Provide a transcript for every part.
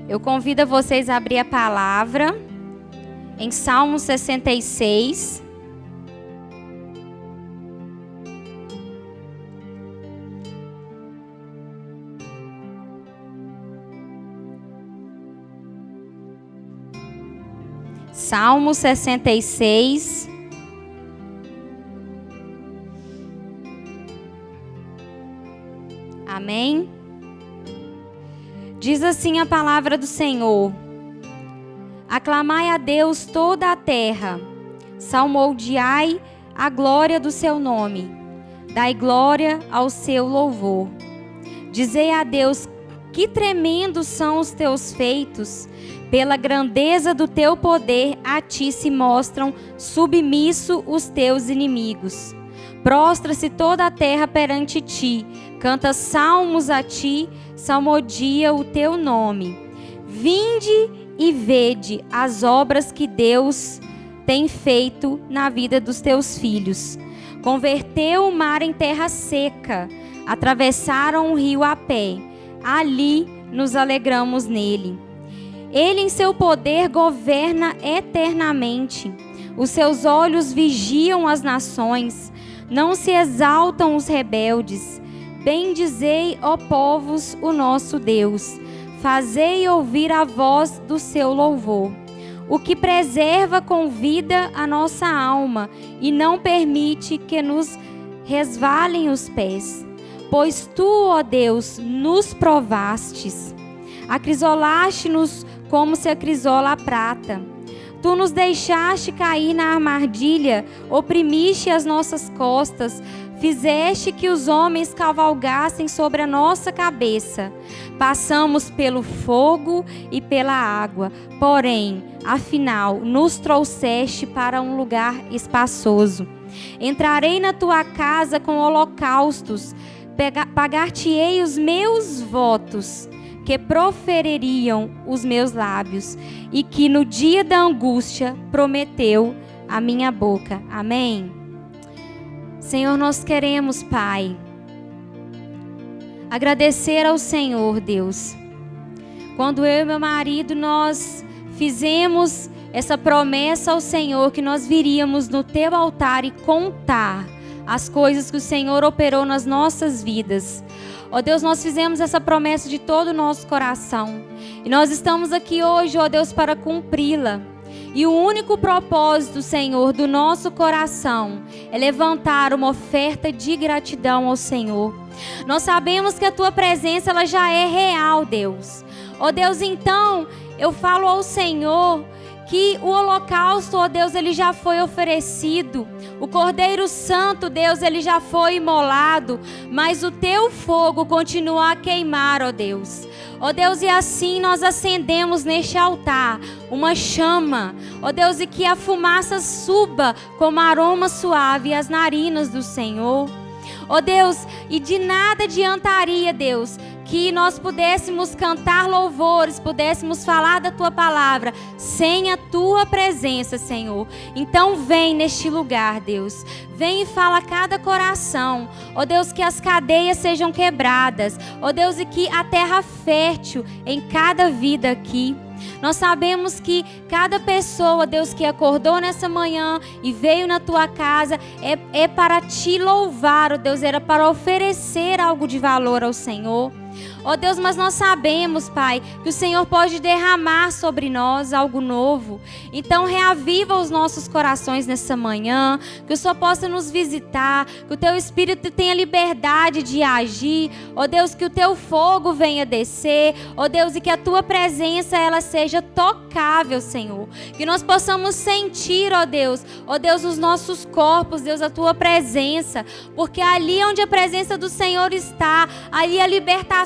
Eu convido vocês a abrir a palavra em Salmo 66. Salmo 66. Amém? Diz assim a palavra do Senhor: aclamai a Deus toda a terra, salmodiai a glória do seu nome, dai glória ao seu louvor. Dizei a Deus, que tremendos são os teus feitos, pela grandeza do teu poder a ti se mostram submisso os teus inimigos. Prostra-se toda a terra perante ti, canta salmos a ti, salmodia o teu nome. Vinde e vede as obras que Deus tem feito na vida dos teus filhos. Converteu o mar em terra seca, atravessaram o rio a pé, ali nos alegramos nele. Ele em seu poder governa eternamente, os seus olhos vigiam as nações, não se exaltam os rebeldes. Bendizei, ó povos, o nosso Deus, fazei ouvir a voz do seu louvor. O que preserva com vida a nossa alma e não permite que nos resvalem os pés. Pois tu, ó Deus, nos provastes, acrisolaste-nos como se acrisola a prata. Tu nos deixaste cair na armadilha, oprimiste as nossas costas, fizeste que os homens cavalgassem sobre a nossa cabeça. Passamos pelo fogo e pela água, porém, afinal, nos trouxeste para um lugar espaçoso. Entrarei na tua casa com holocaustos, pagar-te-ei os meus votos, que profeririam os meus lábios, e que no dia da angústia prometeu a minha boca. Amém? Senhor, nós queremos, Pai, agradecer ao Senhor, Deus. Quando eu e meu marido, nós fizemos essa promessa ao Senhor, que nós viríamos no teu altar e contar as coisas que o Senhor operou nas nossas vidas. Ó Deus, nós fizemos essa promessa de todo o nosso coração. E nós estamos aqui hoje, ó Deus, para cumpri-la. E o único propósito, Senhor, do nosso coração é levantar uma oferta de gratidão ao Senhor. Nós sabemos que a tua presença, ela já é real, Deus. Ó Deus, então, eu falo ao Senhor que o holocausto, ó Deus, ele já foi oferecido. O Cordeiro Santo, Deus, ele já foi imolado. Mas o teu fogo continua a queimar, ó Deus. Ó Deus, e assim nós acendemos neste altar uma chama. Ó Deus, e que a fumaça suba como aroma suave às narinas do Senhor. Ó Deus, e de nada adiantaria, Deus, que nós pudéssemos cantar louvores, pudéssemos falar da tua palavra, sem a tua presença, Senhor. Então vem neste lugar, Deus. Vem e fala a cada coração. Ó Deus, que as cadeias sejam quebradas. Ó Deus, e que a terra fértil em cada vida aqui. Nós sabemos que cada pessoa, Deus, que acordou nessa manhã e veio na tua casa, é para te louvar, ó Deus, era para oferecer algo de valor ao Senhor. Ó Deus, mas nós sabemos, Pai, que o Senhor pode derramar sobre nós algo novo. Então reaviva os nossos corações nessa manhã, que o Senhor possa nos visitar, que o teu Espírito tenha liberdade de agir. Ó Deus, que o teu fogo venha descer. Ó Deus, e que a tua presença, ela seja tocável, Senhor. Que nós possamos sentir, ó Deus, os nossos corpos, Deus, a tua presença. Porque ali onde a presença do Senhor está, ali a libertação,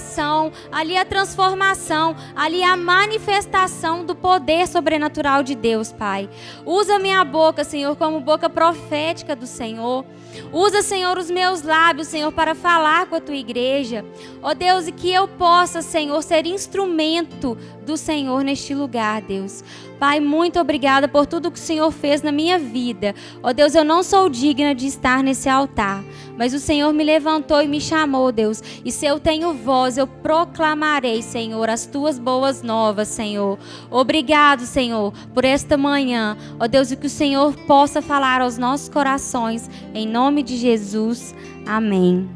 ali a transformação, ali a manifestação do poder sobrenatural de Deus, Pai. Usa minha boca, Senhor, como boca profética do Senhor. Usa, Senhor, os meus lábios, Senhor, para falar com a tua igreja. Ó Deus, e que eu possa, Senhor, ser instrumento do Senhor neste lugar, Deus. Pai, muito obrigada por tudo que o Senhor fez na minha vida. Ó Deus, eu não sou digna de estar nesse altar, mas o Senhor me levantou e me chamou, Deus. E se eu tenho voz, voz eu proclamarei, Senhor, as tuas boas novas, Senhor. Obrigado, Senhor, por esta manhã. Ó Deus, e que o Senhor possa falar aos nossos corações, em nome de Jesus. Amém.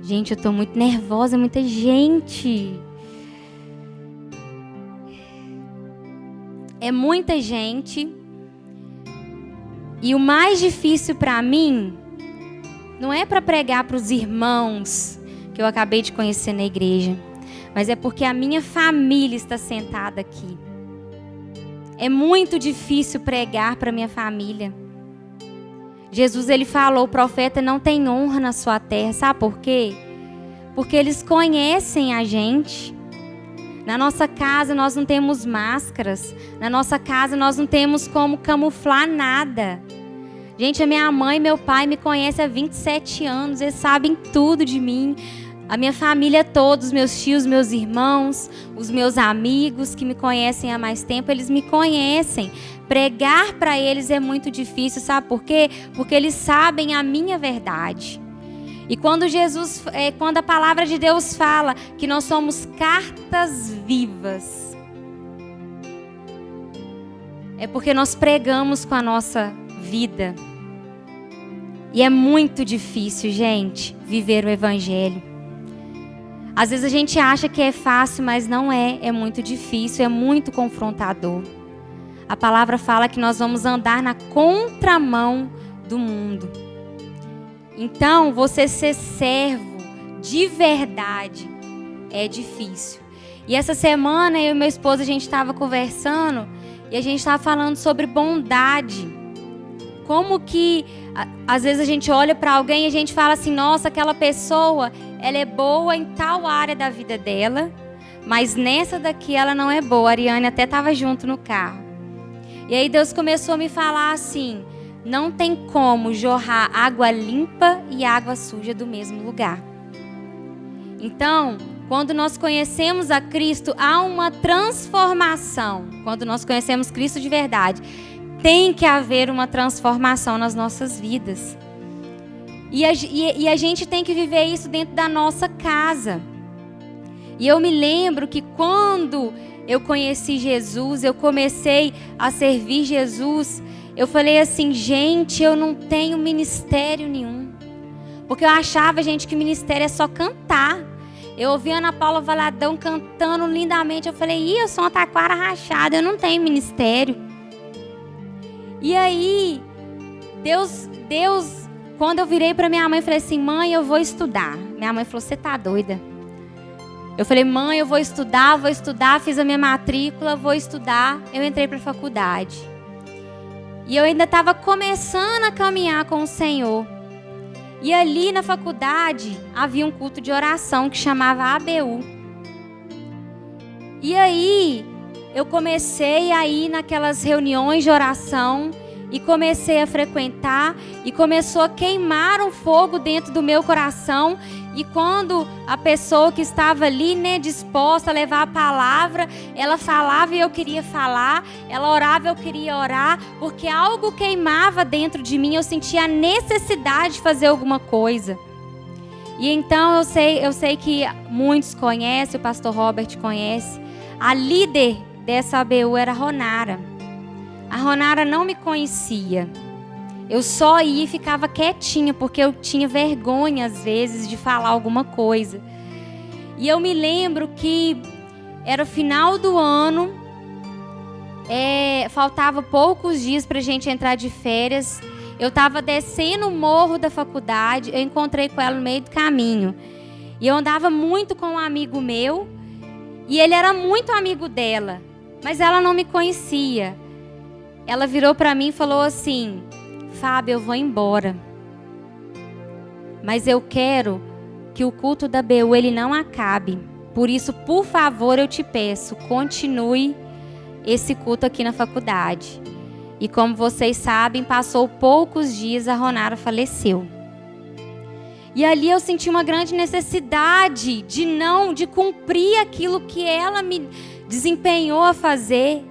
Gente, eu tô muito nervosa, muita gente. É muita gente. E o mais difícil para mim não é para pregar para os irmãos que eu acabei de conhecer na igreja, mas é porque a minha família está sentada aqui. É muito difícil pregar para minha família. Jesus, ele falou, o profeta não tem honra na sua terra. Sabe por quê? Porque eles conhecem a gente. Na nossa casa nós não temos máscaras. Na nossa casa nós não temos como camuflar nada. Gente, a minha mãe e meu pai me conhecem há 27 anos. Eles sabem tudo de mim. A minha família toda, os meus tios, meus irmãos, os meus amigos que me conhecem há mais tempo, eles me conhecem. Pregar para eles é muito difícil, sabe por quê? Porque eles sabem a minha verdade. E quando a palavra de Deus fala que nós somos cartas vivas, é porque nós pregamos com a nossa vida. E é muito difícil, gente, viver o evangelho. Às vezes a gente acha que é fácil, mas não é. É muito difícil, é muito confrontador. A palavra fala que nós vamos andar na contramão do mundo. Então, você ser servo de verdade é difícil. E essa semana, eu e meu esposo, a gente estava conversando e a gente estava falando sobre bondade. Como que, às vezes, a gente olha para alguém e a gente fala assim, nossa, aquela pessoa, ela é boa em tal área da vida dela, mas nessa daqui ela não é boa. A Ariane até estava junto no carro. E aí Deus começou a me falar assim, não tem como jorrar água limpa e água suja do mesmo lugar. Então, quando nós conhecemos a Cristo, há uma transformação. Quando nós conhecemos Cristo de verdade, tem que haver uma transformação nas nossas vidas. E a gente tem que viver isso dentro da nossa casa. E eu me lembro que quando eu conheci Jesus, eu comecei a servir Jesus, eu falei assim, gente, eu não tenho ministério nenhum. Porque eu achava, gente, que ministério é só cantar. Eu ouvi a Ana Paula Valadão cantando lindamente. Eu falei, eu sou uma taquara rachada, eu não tenho ministério. E aí, Deus, quando eu virei para minha mãe, eu falei assim, mãe, eu vou estudar. Minha mãe falou, você tá doida? Eu falei, mãe, eu vou estudar, fiz a minha matrícula, vou estudar. Eu entrei para a faculdade. E eu ainda estava começando a caminhar com o Senhor. E ali na faculdade havia um culto de oração que chamava ABU. E aí eu comecei a ir naquelas reuniões de oração e comecei a frequentar e começou a queimar um fogo dentro do meu coração. E quando a pessoa que estava ali, disposta a levar a palavra, ela falava e eu queria falar, ela orava e eu queria orar, porque algo queimava dentro de mim, eu sentia a necessidade de fazer alguma coisa. E então eu sei que muitos conhecem, o pastor Robert conhece, a líder dessa ABU era a Ronara. A Ronara não me conhecia. Eu só ia e ficava quietinha, porque eu tinha vergonha, às vezes, de falar alguma coisa. E eu me lembro que era o final do ano, faltava poucos dias para a gente entrar de férias. Eu estava descendo o morro da faculdade, eu encontrei com ela no meio do caminho. E eu andava muito com um amigo meu, e ele era muito amigo dela, mas ela não me conhecia. Ela virou para mim e falou assim, Fábio, eu vou embora, mas eu quero que o culto da BU ele não acabe. Por isso, por favor, eu te peço, continue esse culto aqui na faculdade. E como vocês sabem, passou poucos dias, a Ronara faleceu. E ali eu senti uma grande necessidade de cumprir aquilo que ela me desempenhou a fazer.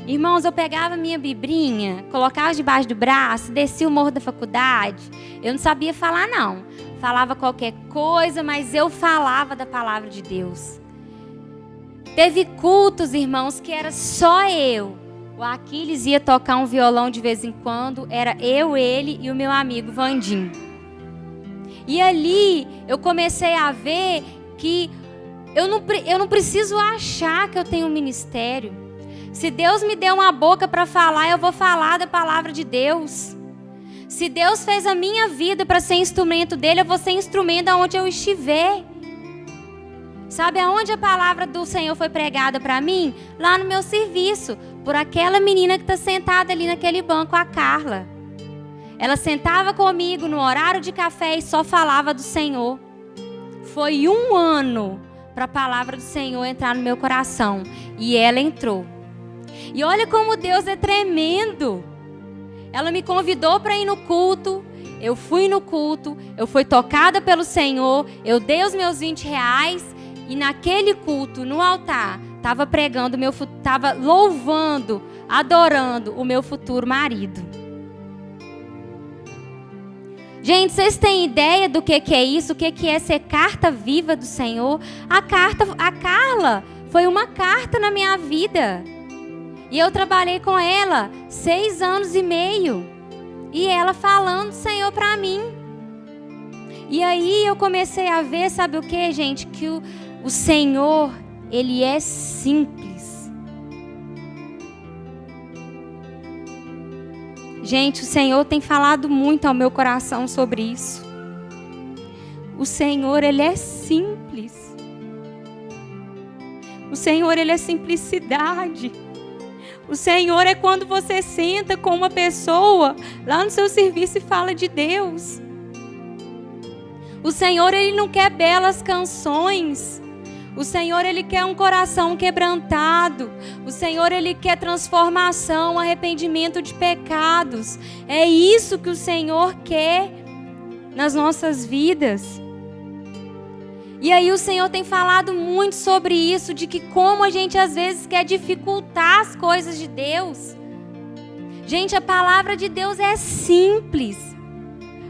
Irmãos, eu pegava minha biblinha, colocava debaixo do braço, descia o morro da faculdade. Eu não sabia falar, não. falava qualquer coisa, mas eu falava da palavra de Deus. Teve cultos, irmãos, que era só eu. O Aquiles ia tocar um violão de vez em quando, era eu, ele e o meu amigo Vandim. E ali eu comecei a ver que eu não preciso achar que eu tenho um ministério. Se Deus me deu uma boca para falar, eu vou falar da palavra de Deus. Se Deus fez a minha vida para ser instrumento dele, eu vou ser instrumento aonde eu estiver. Sabe aonde a palavra do Senhor foi pregada para mim? Lá no meu serviço, por aquela menina que está sentada ali naquele banco, a Carla. Ela sentava comigo no horário de café e só falava do Senhor. Foi 1 ano para a palavra do Senhor entrar no meu coração. E ela entrou. E olha como Deus é tremendo. Ela me convidou para ir no culto. Eu fui no culto. Eu fui tocada pelo Senhor. Eu dei os meus R$20. E naquele culto, no altar, estava louvando, adorando o meu futuro marido. Gente, vocês têm ideia do que é isso? O que é ser carta viva do Senhor? A Carla foi uma carta na minha vida. E eu trabalhei com ela 6 anos e meio. E ela falando do Senhor para mim. E aí eu comecei a ver, sabe o que, gente? Que o Senhor, Ele é simples. Gente, o Senhor tem falado muito ao meu coração sobre isso. O Senhor, Ele é simples. O Senhor, Ele é simplicidade. O Senhor é quando você senta com uma pessoa lá no seu serviço e fala de Deus. O Senhor, Ele não quer belas canções. O Senhor, Ele quer um coração quebrantado. O Senhor, Ele quer transformação, arrependimento de pecados. É isso que o Senhor quer nas nossas vidas. E aí o Senhor tem falado muito sobre isso, de que como a gente às vezes quer dificultar as coisas de Deus. Gente, a palavra de Deus é simples.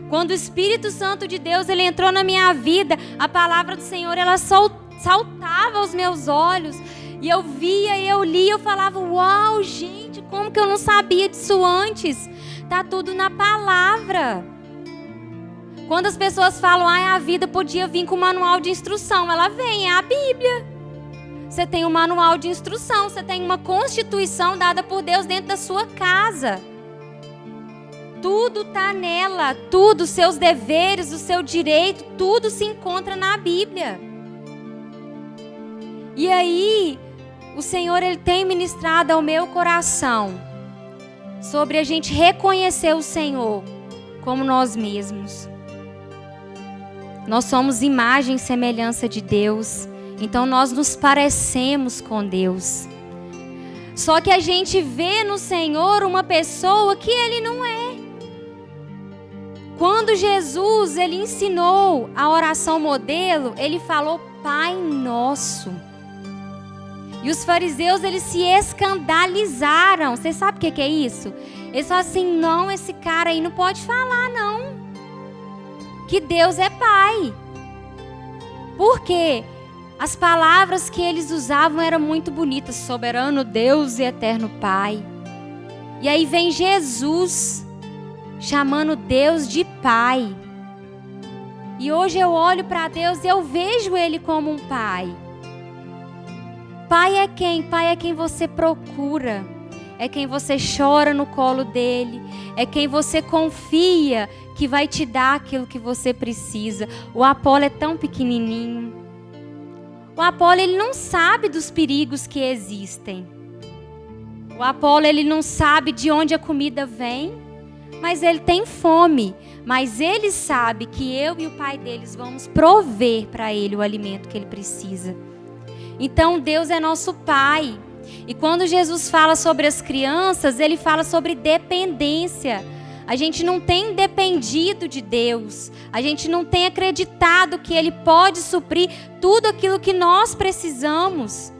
Quando o Espírito Santo de Deus ele entrou na minha vida, a palavra do Senhor ela saltava aos meus olhos. E eu via, eu lia, eu falava, uau, gente, como que eu não sabia disso antes? Tá tudo na palavra. Quando as pessoas falam, a vida podia vir com um manual de instrução, ela vem, é a Bíblia. Você tem um manual de instrução, você tem uma constituição dada por Deus dentro da sua casa. Tudo está nela, tudo, os seus deveres, o seu direito, tudo se encontra na Bíblia. E aí, o Senhor ele tem ministrado ao meu coração sobre a gente reconhecer o Senhor como nós mesmos. Nós somos imagem e semelhança de Deus, então nós nos parecemos com Deus. Só que a gente vê no Senhor uma pessoa que Ele não é. Quando Jesus ele ensinou a oração modelo, Ele falou Pai Nosso. E os fariseus eles se escandalizaram. Você sabe o que é isso? Eles falaram assim, não, esse cara aí não pode falar não. Que Deus é Pai. Por quê? As palavras que eles usavam eram muito bonitas. Soberano Deus e eterno Pai. E aí vem Jesus chamando Deus de Pai. E hoje eu olho para Deus e eu vejo Ele como um Pai. Pai é quem? Pai é quem você procura. É quem você chora no colo dele. É quem você confia que vai te dar aquilo que você precisa. O Apolo é tão pequenininho. O Apolo ele não sabe dos perigos que existem. O Apolo ele não sabe de onde a comida vem, mas ele tem fome. Mas ele sabe que eu e o pai deles vamos prover para ele o alimento que ele precisa. Então Deus é nosso Pai. E quando Jesus fala sobre as crianças, Ele fala sobre dependência. A gente não tem dependido de Deus. A gente não tem acreditado que Ele pode suprir tudo aquilo que nós precisamos.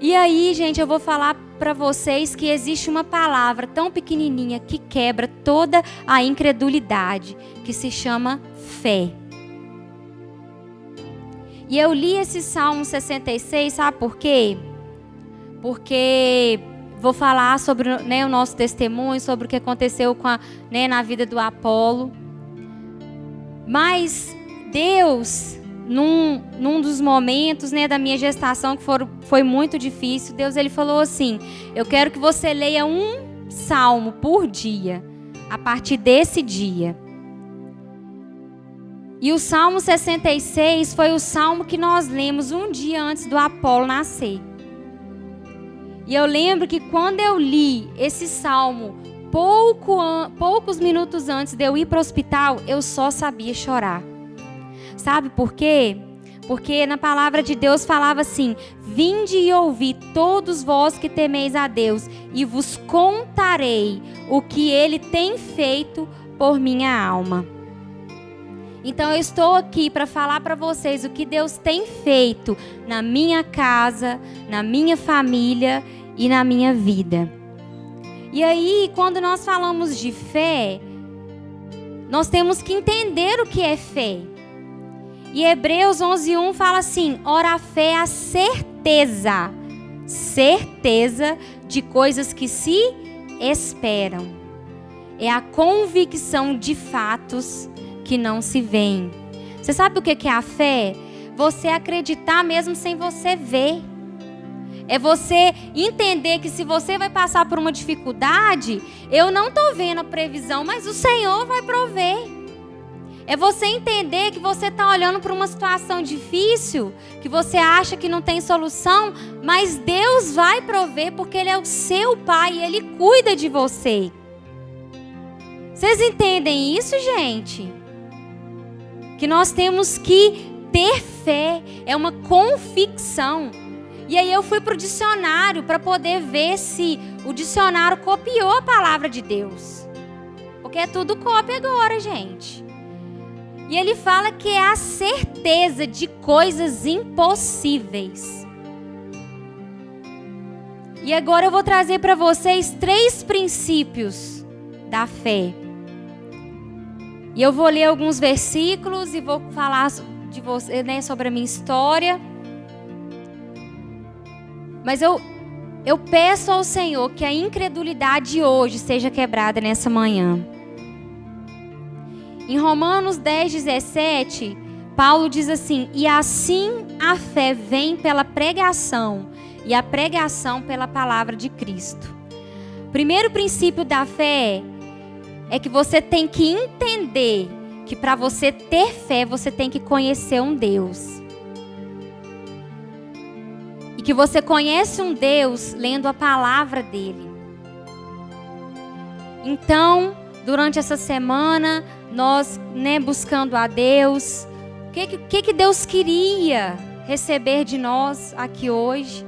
E aí, gente, eu vou falar para vocês que existe uma palavra tão pequenininha que quebra toda a incredulidade, que se chama fé. E eu li esse Salmo 66, sabe por quê? Porque vou falar sobre, né, o nosso testemunho, sobre o que aconteceu na vida do Apolo. Mas Deus, num dos momentos, né, da minha gestação, que foi muito difícil, Deus ele falou assim: eu quero que você leia um salmo por dia, a partir desse dia. E o Salmo 66 foi o salmo que nós lemos um dia antes do Apolo nascer. E eu lembro que quando eu li esse salmo, poucos minutos antes de eu ir para o hospital, eu só sabia chorar. Sabe por quê? Porque na palavra de Deus falava assim: vinde e ouvi todos vós que temeis a Deus, e vos contarei o que Ele tem feito por minha alma. Então eu estou aqui para falar para vocês o que Deus tem feito na minha casa, na minha família e na minha vida. E aí, quando nós falamos de fé, nós temos que entender o que é fé. E Hebreus 11:1 fala assim: ora, a fé é a certeza de coisas que se esperam. É a convicção de fatos que não se veem. Você sabe o que é a fé? Você acreditar mesmo sem você ver. É você entender que se você vai passar por uma dificuldade, eu não estou vendo a previsão, mas o Senhor vai prover. É você entender que você está olhando para uma situação difícil, que você acha que não tem solução, mas Deus vai prover porque Ele é o seu Pai e Ele cuida de você. Vocês entendem isso, gente? Que nós temos que ter fé, é uma convicção. E aí eu fui para o dicionário para poder ver se o dicionário copiou a palavra de Deus. Porque é tudo cópia agora, gente. E ele fala que é a certeza de coisas impossíveis. E agora eu vou trazer para vocês 3 princípios da fé. E eu vou ler alguns versículos e vou falar de você, né, sobre a minha história. Mas eu peço ao Senhor que a incredulidade hoje seja quebrada nessa manhã. Em Romanos 10:17, Paulo diz assim: e assim a fé vem pela pregação, e a pregação pela palavra de Cristo. Primeiro princípio da fé é que você tem que entender que para você ter fé, você tem que conhecer um Deus. E que você conhece um Deus lendo a palavra dele. Então, durante essa semana, nós, né, buscando a Deus, o que Deus queria receber de nós aqui hoje.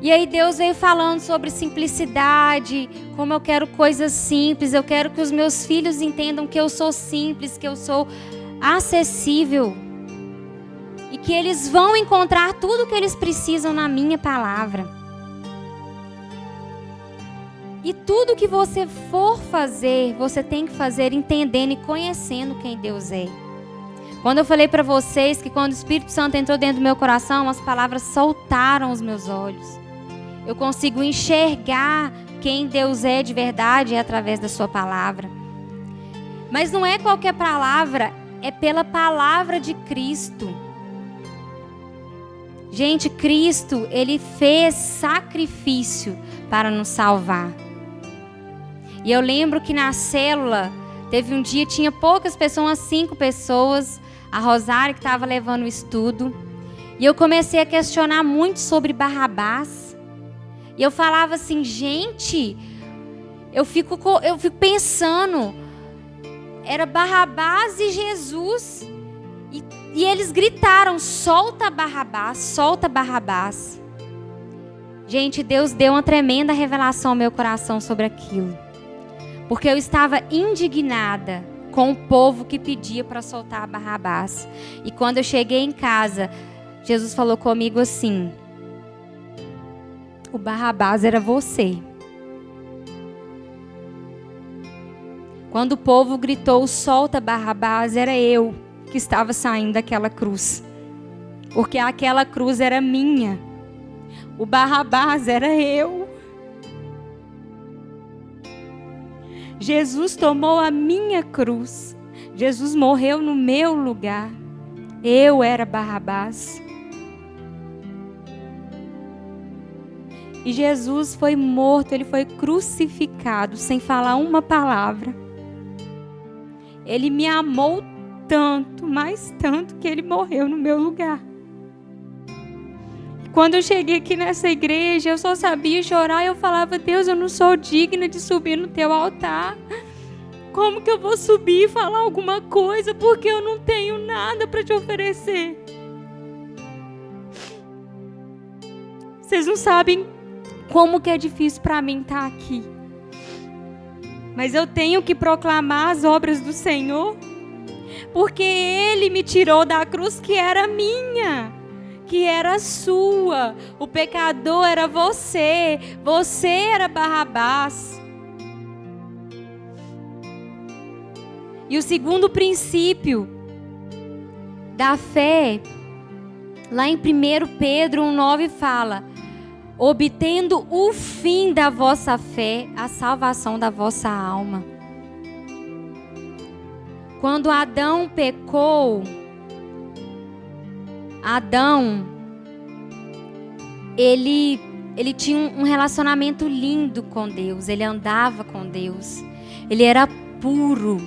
E aí Deus veio falando sobre simplicidade, como eu quero coisas simples, eu quero que os meus filhos entendam que eu sou simples, que eu sou acessível. E que eles vão encontrar tudo o que eles precisam na minha palavra. E tudo que você for fazer, você tem que fazer entendendo e conhecendo quem Deus é. Quando eu falei para vocês que quando o Espírito Santo entrou dentro do meu coração, as palavras saltaram aos meus olhos. Eu consigo enxergar quem Deus é de verdade através da sua palavra. Mas não é qualquer palavra, é pela palavra de Cristo. Gente, Cristo, Ele fez sacrifício para nos salvar. E eu lembro que na célula, teve um dia, tinha poucas pessoas, umas 5 pessoas, a Rosária que estava levando o estudo. E eu comecei a questionar muito sobre Barrabás. E eu falava assim, gente, eu fico pensando, era Barrabás e Jesus. E eles gritaram, solta Barrabás, solta Barrabás. Gente, Deus deu uma tremenda revelação ao meu coração sobre aquilo. Porque eu estava indignada com o povo que pedia para soltar Barrabás. E quando eu cheguei em casa, Jesus falou comigo assim: O Barrabás era você. Quando o povo gritou, solta Barrabás, era eu que estava saindo daquela cruz. Porque aquela cruz era minha. O Barrabás era eu. Jesus tomou a minha cruz. Jesus morreu no meu lugar. Eu era Barrabás. E Jesus foi morto, ele foi crucificado sem falar uma palavra. Ele me amou tanto, mais tanto, que ele morreu no meu lugar. Quando eu cheguei aqui nessa igreja, eu só sabia chorar e eu falava: Deus, eu não sou digna de subir no teu altar. Como que eu vou subir e falar alguma coisa? Porque eu não tenho nada para te oferecer. Vocês não sabem como que é difícil para mim estar aqui. Mas eu tenho que proclamar as obras do Senhor. Porque Ele me tirou da cruz que era minha, que era sua. O pecador era você. Você era Barrabás. E o segundo princípio da fé, lá em 1 Pedro 1,9 fala: obtendo o fim da vossa fé, a salvação da vossa alma. Quando Adão pecou, Adão, ele tinha um relacionamento lindo com Deus, ele andava com Deus, ele era puro.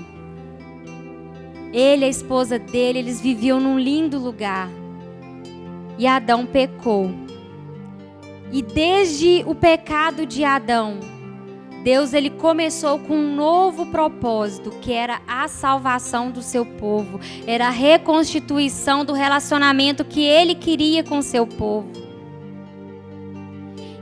Ele e a esposa dele, eles viviam num lindo lugar. E Adão pecou. E desde o pecado de Adão, Deus ele começou com um novo propósito, que era a salvação do seu povo. Era a reconstituição do relacionamento que ele queria com o seu povo.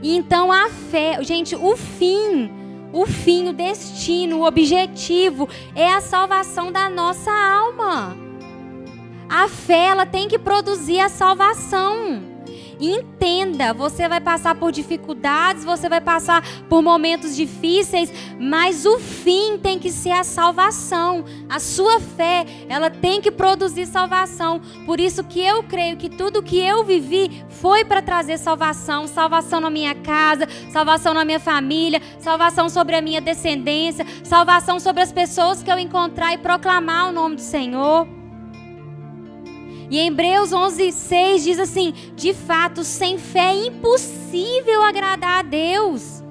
E então a fé, gente, o fim, o destino, o objetivo é a salvação da nossa alma. A fé, ela tem que produzir a salvação. Entenda, você vai passar por dificuldades, você vai passar por momentos difíceis, mas o fim tem que ser a salvação. A sua fé, ela tem que produzir salvação. Por isso que eu creio que tudo que eu vivi foi para trazer salvação. Salvação na minha casa, salvação na minha família, salvação sobre a minha descendência, salvação sobre as pessoas que eu encontrar e proclamar o nome do Senhor. E em Hebreus 11:6 diz assim: de fato, sem fé é impossível agradar a Deus.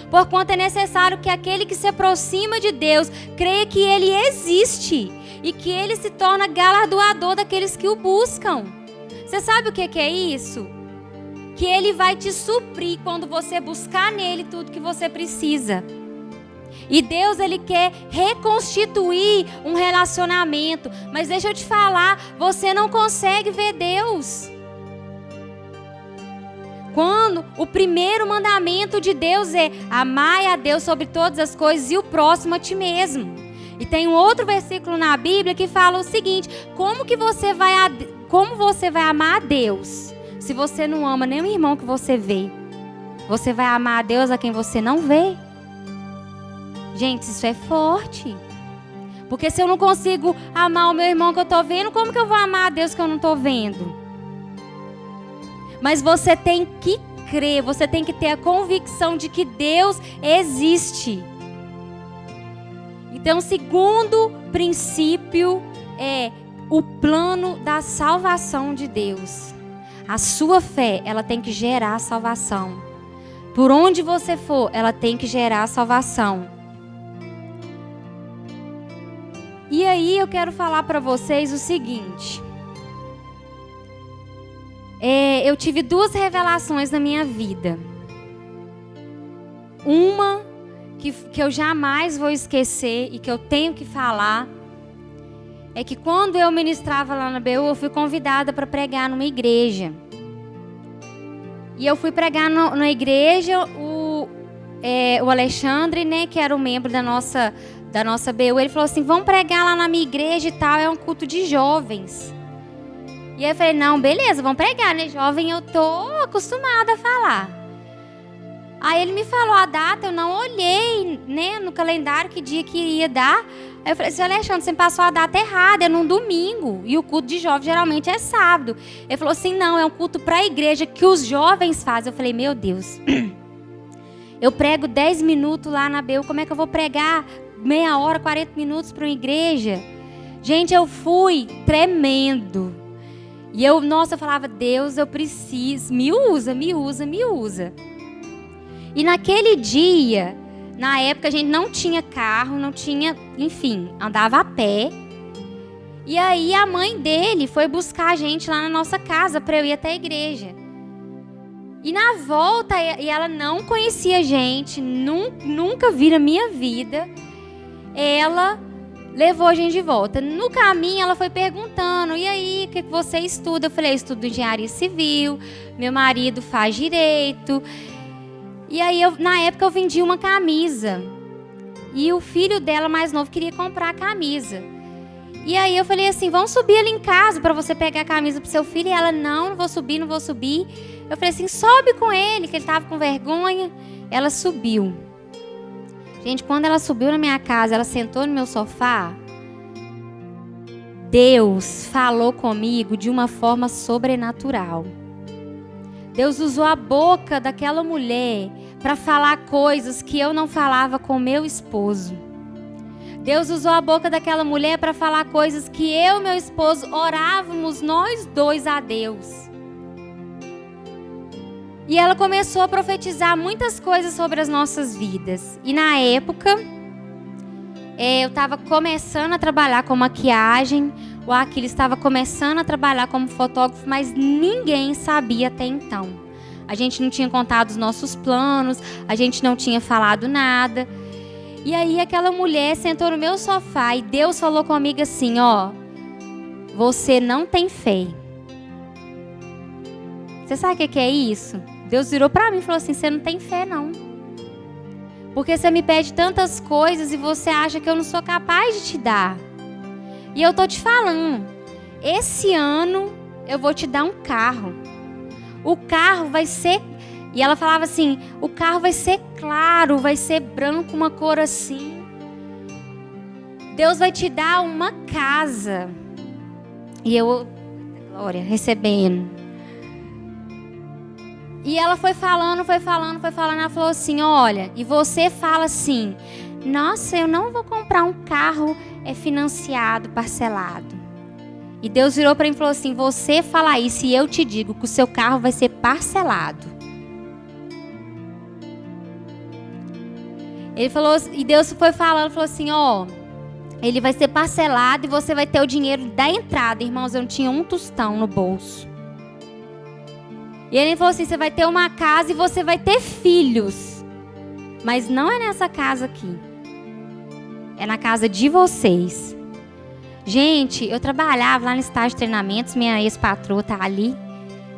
Porquanto é necessário que aquele que se aproxima de Deus creia que Ele existe e que Ele se torna galardoador daqueles que o buscam. Você sabe o que é isso? Que Ele vai te suprir quando você buscar nele tudo que você precisa. E Deus, Ele quer reconstituir um relacionamento. Mas deixa eu te falar, você não consegue ver Deus. Quando o primeiro mandamento de Deus é: amai a Deus sobre todas as coisas e o próximo a ti mesmo. E tem um outro versículo na Bíblia que fala o seguinte: como você vai amar a Deus se você não ama nem o irmão que você vê? Você vai amar a Deus a quem você não vê? Gente, isso é forte. Porque se eu não consigo amar o meu irmão que eu estou vendo, como que eu vou amar a Deus que eu não estou vendo? Mas você tem que crer, você tem que ter a convicção de que Deus existe. Então, o segundo princípio é o plano da salvação de Deus. A sua fé, ela tem que gerar salvação. Por onde você for, ela tem que gerar salvação. E aí eu quero falar para vocês o seguinte. Eu tive duas revelações na minha vida. Uma que eu jamais vou esquecer e que eu tenho que falar é que quando eu ministrava lá na BU, eu fui convidada para pregar numa igreja. E eu fui pregar na igreja, o Alexandre, né, que era um membro da nossa BU, ele falou assim: vamos pregar lá na minha igreja e tal, é um culto de jovens. E aí eu falei: não, beleza, vamos pregar, né? Jovem eu tô acostumada a falar. Aí ele me falou a data, eu não olhei, né, no calendário que dia que iria dar. Aí eu falei assim, Alexandre, você me passou a data errada, é num domingo. E o culto de jovens geralmente é sábado. Ele falou assim, não, é um culto para a igreja que os jovens fazem. Eu falei, meu Deus, eu prego 10 minutos lá na BU, como é que eu vou pregar meia hora, 40 minutos para uma igreja? Gente, eu fui tremendo. E eu falava, Deus, eu preciso, me usa. E naquele dia, na época a gente não tinha carro, não tinha, enfim, andava a pé. E aí a mãe dele foi buscar a gente lá na nossa casa para eu ir até a igreja. E na volta, e ela não conhecia a gente, nunca vi na minha vida, ela levou a gente de volta. No caminho ela foi perguntando, e aí, o que você estuda? Eu falei, eu estudo engenharia civil, meu marido faz direito. E aí, na época, eu vendi uma camisa. E o filho dela, mais novo, queria comprar a camisa. E aí, eu falei assim, vamos subir ali em casa para você pegar a camisa pro seu filho. E ela, não vou subir. Eu falei assim, sobe com ele, que ele tava com vergonha. Ela subiu. Gente, quando ela subiu na minha casa, ela sentou no meu sofá. Deus falou comigo de uma forma sobrenatural. Deus usou a boca daquela mulher para falar coisas que eu não falava com meu esposo. Deus usou a boca daquela mulher para falar coisas que eu e meu esposo orávamos nós dois a Deus. E ela começou a profetizar muitas coisas sobre as nossas vidas. E na época, eu estava começando a trabalhar com maquiagem. O Aquiles estava começando a trabalhar como fotógrafo, mas ninguém sabia até então. A gente não tinha contado os nossos planos, a gente não tinha falado nada. E aí aquela mulher sentou no meu sofá e Deus falou comigo assim, ó, você não tem fé. Você sabe o que é isso? Deus virou para mim e falou assim, você não tem fé não. Porque você me pede tantas coisas e você acha que eu não sou capaz de te dar. E eu tô te falando, esse ano eu vou te dar um carro. O carro vai ser... E ela falava assim, o carro vai ser claro, vai ser branco, uma cor assim. Deus vai te dar uma casa. E eu, glória, recebendo. E ela foi falando. Ela falou assim, olha, e você fala assim, nossa, eu não vou comprar um carro financiado, parcelado. E Deus virou para mim e falou assim, você fala isso e eu te digo que o seu carro vai ser parcelado. Ele falou, e Deus foi falando, falou assim, ó, ele vai ser parcelado e você vai ter o dinheiro da entrada. Irmãos, eu não tinha um tostão no bolso. E ele falou assim, você vai ter uma casa e você vai ter filhos. Mas não é nessa casa aqui. É na casa de vocês. Gente, eu trabalhava lá no estágio de treinamentos, minha ex-patroa tá ali,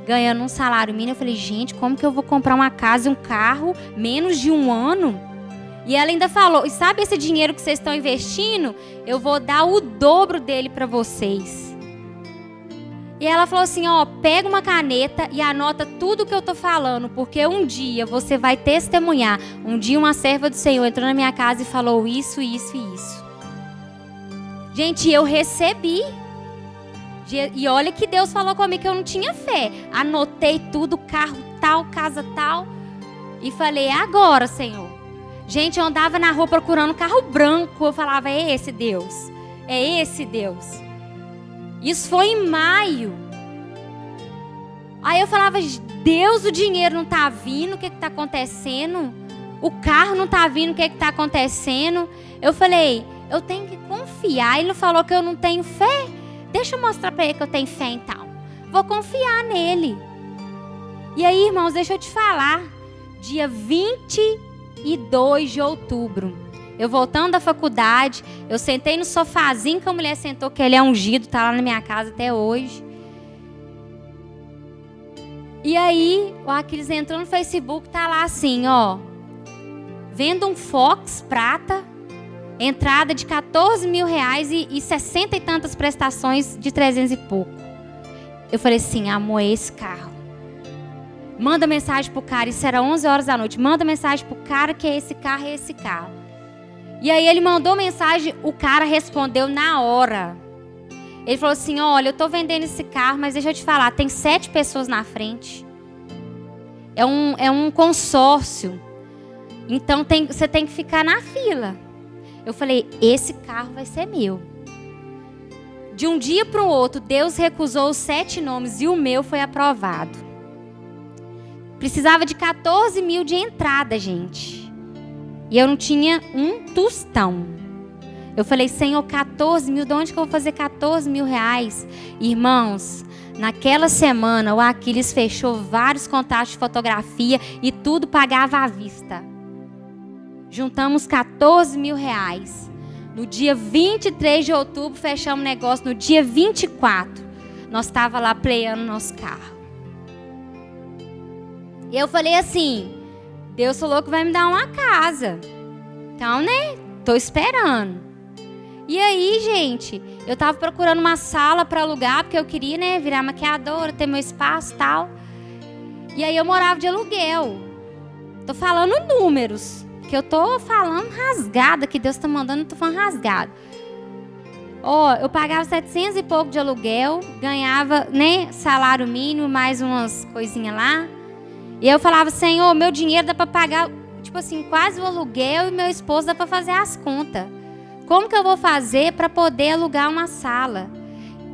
ganhando um salário mínimo. Eu falei, gente, como que eu vou comprar uma casa e um carro menos de um ano? E ela ainda falou, e sabe esse dinheiro que vocês estão investindo? Eu vou dar o dobro dele para vocês. E ela falou assim, ó, pega uma caneta e anota tudo que eu tô falando, porque um dia você vai testemunhar. Um dia uma serva do Senhor entrou na minha casa e falou isso, isso e isso. Gente, eu recebi. E olha que Deus falou comigo que eu não tinha fé. Anotei tudo, carro tal, casa tal. E falei, é agora, Senhor. Gente, eu andava na rua procurando um carro branco. Eu falava, é esse Deus. É esse Deus. Isso foi em maio. Aí eu falava, Deus, o dinheiro não tá vindo, o que tá acontecendo? O carro não tá vindo, o que tá acontecendo? Eu falei, eu tenho que confiar. Ele não falou que eu não tenho fé? Deixa eu mostrar para ele que eu tenho fé então. Vou confiar nele. E aí, irmãos, deixa eu te falar. Dia 22 de outubro, eu voltando da faculdade, eu sentei no sofazinho que a mulher sentou, que ele é ungido, tá lá na minha casa até hoje. E aí, o Aquiles entrou no Facebook, tá lá assim, ó. Vendo um Fox prata, entrada de R$14 mil e 60 e tantas prestações de 300 e pouco. Eu falei assim, amor, é esse carro. Manda mensagem pro cara, isso era 11 horas da noite. Manda mensagem pro cara que é esse carro. E aí ele mandou mensagem, o cara respondeu na hora. Ele falou assim, olha, eu tô vendendo esse carro, mas deixa eu te falar, tem 7 pessoas na frente. É um consórcio. Então você tem que ficar na fila. Eu falei, esse carro vai ser meu. De um dia para o outro, Deus recusou os 7 nomes e o meu foi aprovado. Precisava de 14 mil de entrada, gente. E eu não tinha um tostão. Eu falei, Senhor, 14 mil, de onde que eu vou fazer 14 mil reais? Irmãos, naquela semana o Aquiles fechou vários contatos de fotografia e tudo pagava à vista. Juntamos 14 mil reais. No dia 23 de outubro, fechamos o negócio. No dia 24, nós estávamos lá playando nosso carro. E eu falei assim, Deus falou que vai me dar uma casa. Então, né, tô esperando. E aí, gente, eu tava procurando uma sala para alugar, porque eu queria, né, virar maquiadora, ter meu espaço e tal. E aí eu morava de aluguel. Tô falando números, que eu tô falando rasgada, que Deus tá mandando, eu tô falando rasgado. Ó, eu pagava 700 e pouco de aluguel, ganhava, né, salário mínimo, mais umas coisinhas lá. E eu falava, Senhor, meu dinheiro dá para pagar, tipo assim, quase o aluguel, e meu esposo dá para fazer as contas. Como que eu vou fazer para poder alugar uma sala?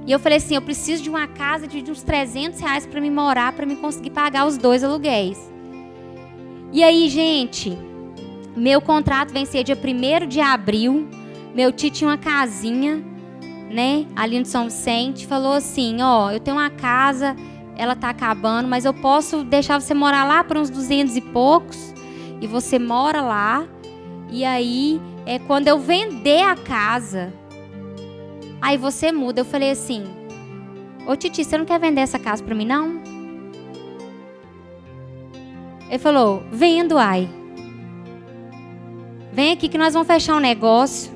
E eu falei assim, eu preciso de uma casa de uns 300 reais para me morar, para me conseguir pagar os 2 aluguéis. E aí, gente, meu contrato vencia dia 1º de abril. Meu tio tinha uma casinha, né, ali no São Vicente. Falou assim, ó, eu tenho uma casa, ela tá acabando, mas eu posso deixar você morar lá por uns 200 e poucos. E você mora lá. E aí, quando eu vender a casa, aí você muda. Eu falei assim, ô Titi, você não quer vender essa casa pra mim, não? Ele falou, vendo, ai. Vem aqui que nós vamos fechar um negócio.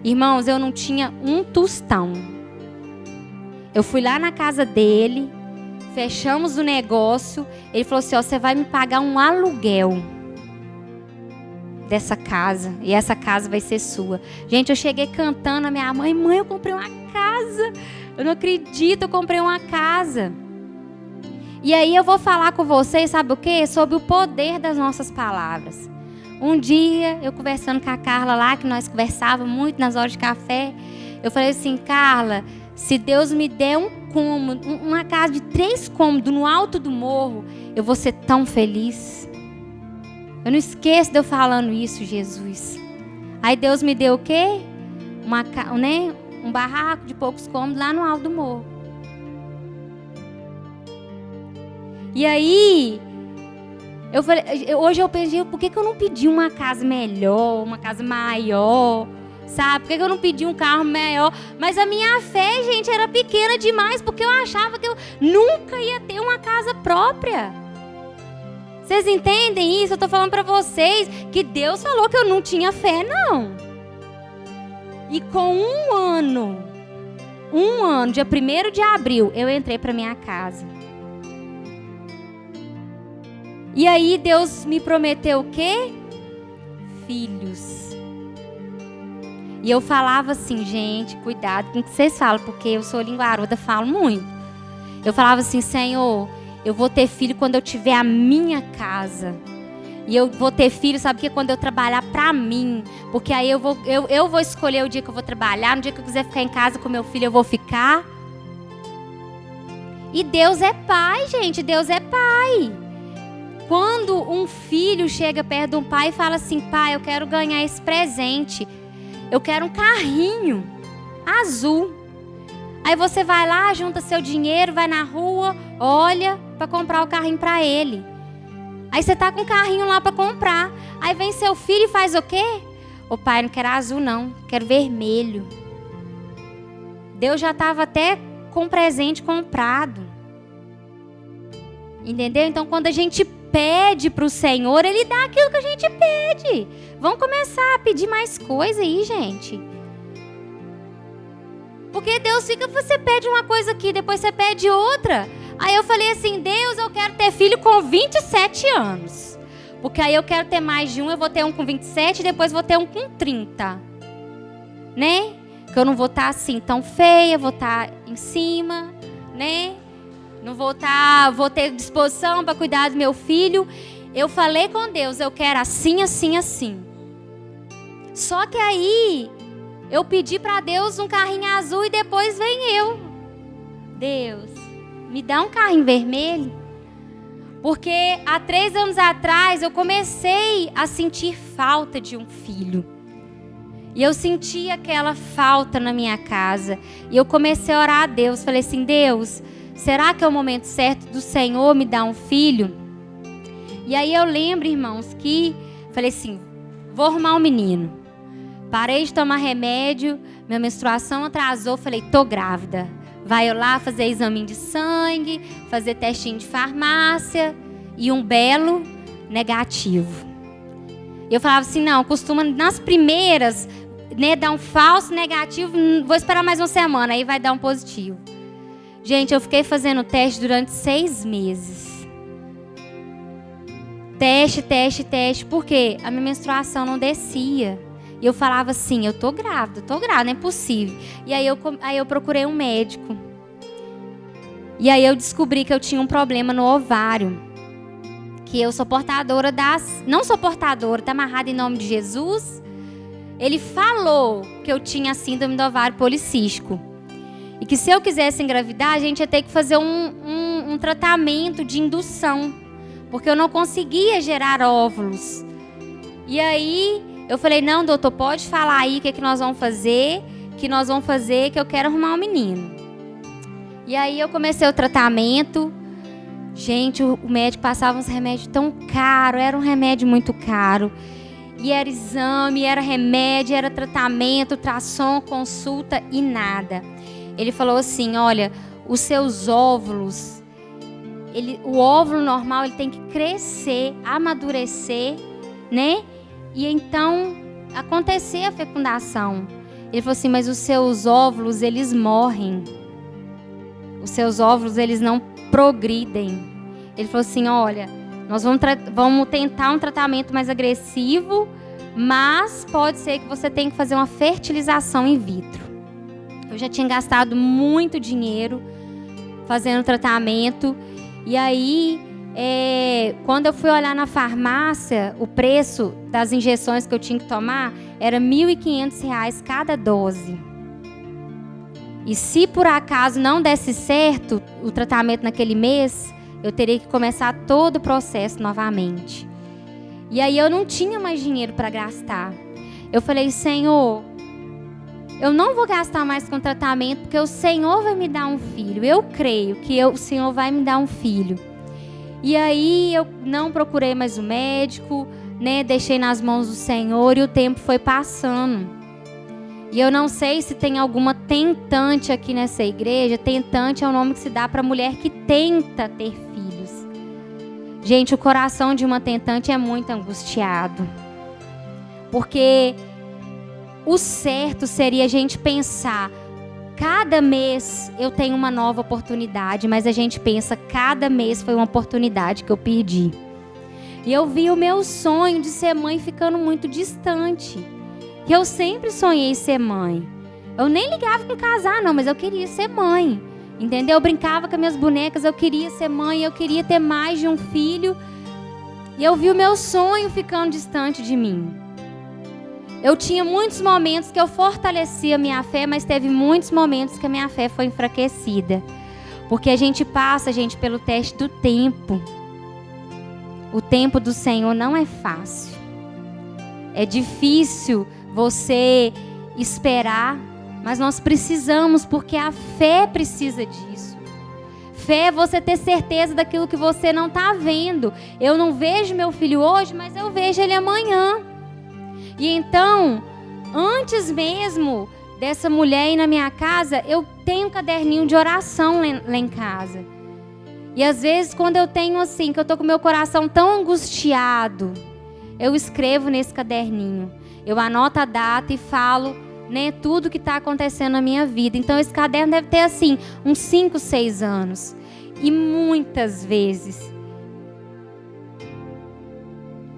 Irmãos, eu não tinha um tostão. Eu fui lá na casa dele, fechamos o negócio. Ele falou assim, ó, você vai me pagar um aluguel dessa casa, e essa casa vai ser sua. Gente, eu cheguei cantando a minha mãe, eu comprei uma casa. Eu não acredito, eu comprei uma casa. E aí eu vou falar com vocês, sabe o quê? Sobre o poder das nossas palavras. Um dia, eu conversando com a Carla lá, que nós conversávamos muito nas horas de café, eu falei assim, Carla, se Deus me der um cômodo, uma casa de 3 cômodos no alto do morro, eu vou ser tão feliz. Eu não esqueço de eu falando isso, Jesus. Aí Deus me deu o quê? Um barraco de poucos cômodos lá no alto do morro. E aí, hoje eu pensei, por que eu não pedi uma casa melhor, uma casa maior, sabe? Por que eu não pedi um carro maior? Mas a minha fé, gente, era pequena demais, porque eu achava que eu nunca ia ter uma casa própria. Vocês entendem isso? Eu estou falando para vocês que Deus falou que eu não tinha fé, não. E com um ano, dia 1º de abril, eu entrei para minha casa. E aí Deus me prometeu o quê? Filhos. E eu falava assim, gente, cuidado com o que vocês falam, porque eu sou linguaruda, falo muito. Eu falava assim, Senhor, eu vou ter filho quando eu tiver a minha casa. E eu vou ter filho, sabe o que? Quando eu trabalhar pra mim. Porque aí eu vou escolher o dia que eu vou trabalhar. No dia que eu quiser ficar em casa com meu filho, eu vou ficar. E Deus é pai, gente. Deus é pai. Quando um filho chega perto de um pai e fala assim, pai, eu quero ganhar esse presente. Eu quero um carrinho azul. Aí você vai lá, junta seu dinheiro, vai na rua, olha para comprar o carrinho para ele. Aí você tá com o carrinho lá para comprar. Aí vem seu filho e faz o quê? Ô pai, não quero azul não, quero vermelho. Deus já estava até com o presente comprado. Entendeu? Então quando a gente pede para o Senhor, Ele dá aquilo que a gente pede. Vamos começar a pedir mais coisa aí, gente. Porque Deus fica, você pede uma coisa aqui, depois você pede outra. Aí eu falei assim, Deus, eu quero ter filho com 27 anos. Porque aí eu quero ter mais de um, eu vou ter um com 27 e depois vou ter um com 30. Né? Que eu não vou estar assim tão feia, vou estar em cima, né? Não vou ter disposição para cuidar do meu filho. Eu falei com Deus, eu quero assim, assim, assim. Só que aí eu pedi para Deus um carrinho azul e depois vem eu. Deus, me dá um carrinho vermelho. Porque há 3 anos atrás eu comecei a sentir falta de um filho. E eu senti aquela falta na minha casa. E eu comecei a orar a Deus. Falei assim, Deus, será que é o momento certo do Senhor me dar um filho? E aí eu lembro, irmãos, que falei assim, vou arrumar um menino. Parei de tomar remédio, minha menstruação atrasou, falei, tô grávida. Vai eu lá fazer exame de sangue, fazer testinho de farmácia e um belo negativo. Eu falava assim, não, costuma nas primeiras, né, dar um falso negativo, vou esperar mais uma semana, aí vai dar um positivo. Gente, eu fiquei fazendo teste durante 6 meses. Teste, porque a minha menstruação não descia. E eu falava assim, eu tô grávida, não é possível. E aí eu procurei um médico. E aí eu descobri que eu tinha um problema no ovário. Que eu sou portadora não sou portadora, tá amarrada em nome de Jesus. Ele falou que eu tinha síndrome do ovário policístico. E que se eu quisesse engravidar, a gente ia ter que fazer um tratamento de indução. Porque eu não conseguia gerar óvulos. E aí eu falei, não, doutor, pode falar aí o que nós vamos fazer. Que eu quero arrumar um menino. E aí eu comecei o tratamento. Gente, o médico passava uns remédios tão caros. Era um remédio muito caro. E era exame, era remédio, era tratamento, ultrassom, consulta e nada. Ele falou assim, olha, os seus óvulos, o óvulo normal ele tem que crescer, amadurecer, né? E então acontecer a fecundação. Ele falou assim, mas os seus óvulos, eles morrem. Os seus óvulos, eles não progridem. Ele falou assim, olha, nós vamos tentar um tratamento mais agressivo, mas pode ser que você tenha que fazer uma fertilização in vitro. Eu já tinha gastado muito dinheiro fazendo tratamento. E aí, quando eu fui olhar na farmácia, o preço das injeções que eu tinha que tomar era R$ 1.500 cada dose. E se por acaso não desse certo o tratamento naquele mês, eu teria que começar todo o processo novamente. E aí eu não tinha mais dinheiro para gastar. Eu falei, Senhor, eu não vou gastar mais com tratamento, porque o Senhor vai me dar um filho. Eu creio que o Senhor vai me dar um filho. E aí eu não procurei mais o médico, né? Deixei nas mãos do Senhor e o tempo foi passando. E eu não sei se tem alguma tentante aqui nessa igreja. Tentante é o nome que se dá para mulher que tenta ter filhos. Gente, o coração de uma tentante é muito angustiado. Porque o certo seria a gente pensar, cada mês eu tenho uma nova oportunidade, mas a gente pensa, cada mês foi uma oportunidade que eu perdi. E eu vi o meu sonho de ser mãe ficando muito distante. Que eu sempre sonhei ser mãe. Eu nem ligava com casar, não, mas eu queria ser mãe. Entendeu? Eu brincava com as minhas bonecas, eu queria ser mãe, eu queria ter mais de um filho. E eu vi o meu sonho ficando distante de mim. Eu tinha muitos momentos que eu fortalecia a minha fé, mas teve muitos momentos que a minha fé foi enfraquecida. Porque a gente passa, pelo teste do tempo. O tempo do Senhor não é fácil. É difícil você esperar, mas nós precisamos, porque a fé precisa disso. Fé é você ter certeza daquilo que você não está vendo. Eu não vejo meu filho hoje, mas eu vejo ele amanhã. E então, antes mesmo dessa mulher ir na minha casa, eu tenho um caderninho de oração lá em casa. E às vezes, quando eu tenho assim, que eu estou com meu coração tão angustiado, eu escrevo nesse caderninho. Eu anoto a data e falo, né, tudo que está acontecendo na minha vida. Então, esse caderno deve ter assim, uns 5, 6 anos. E muitas vezes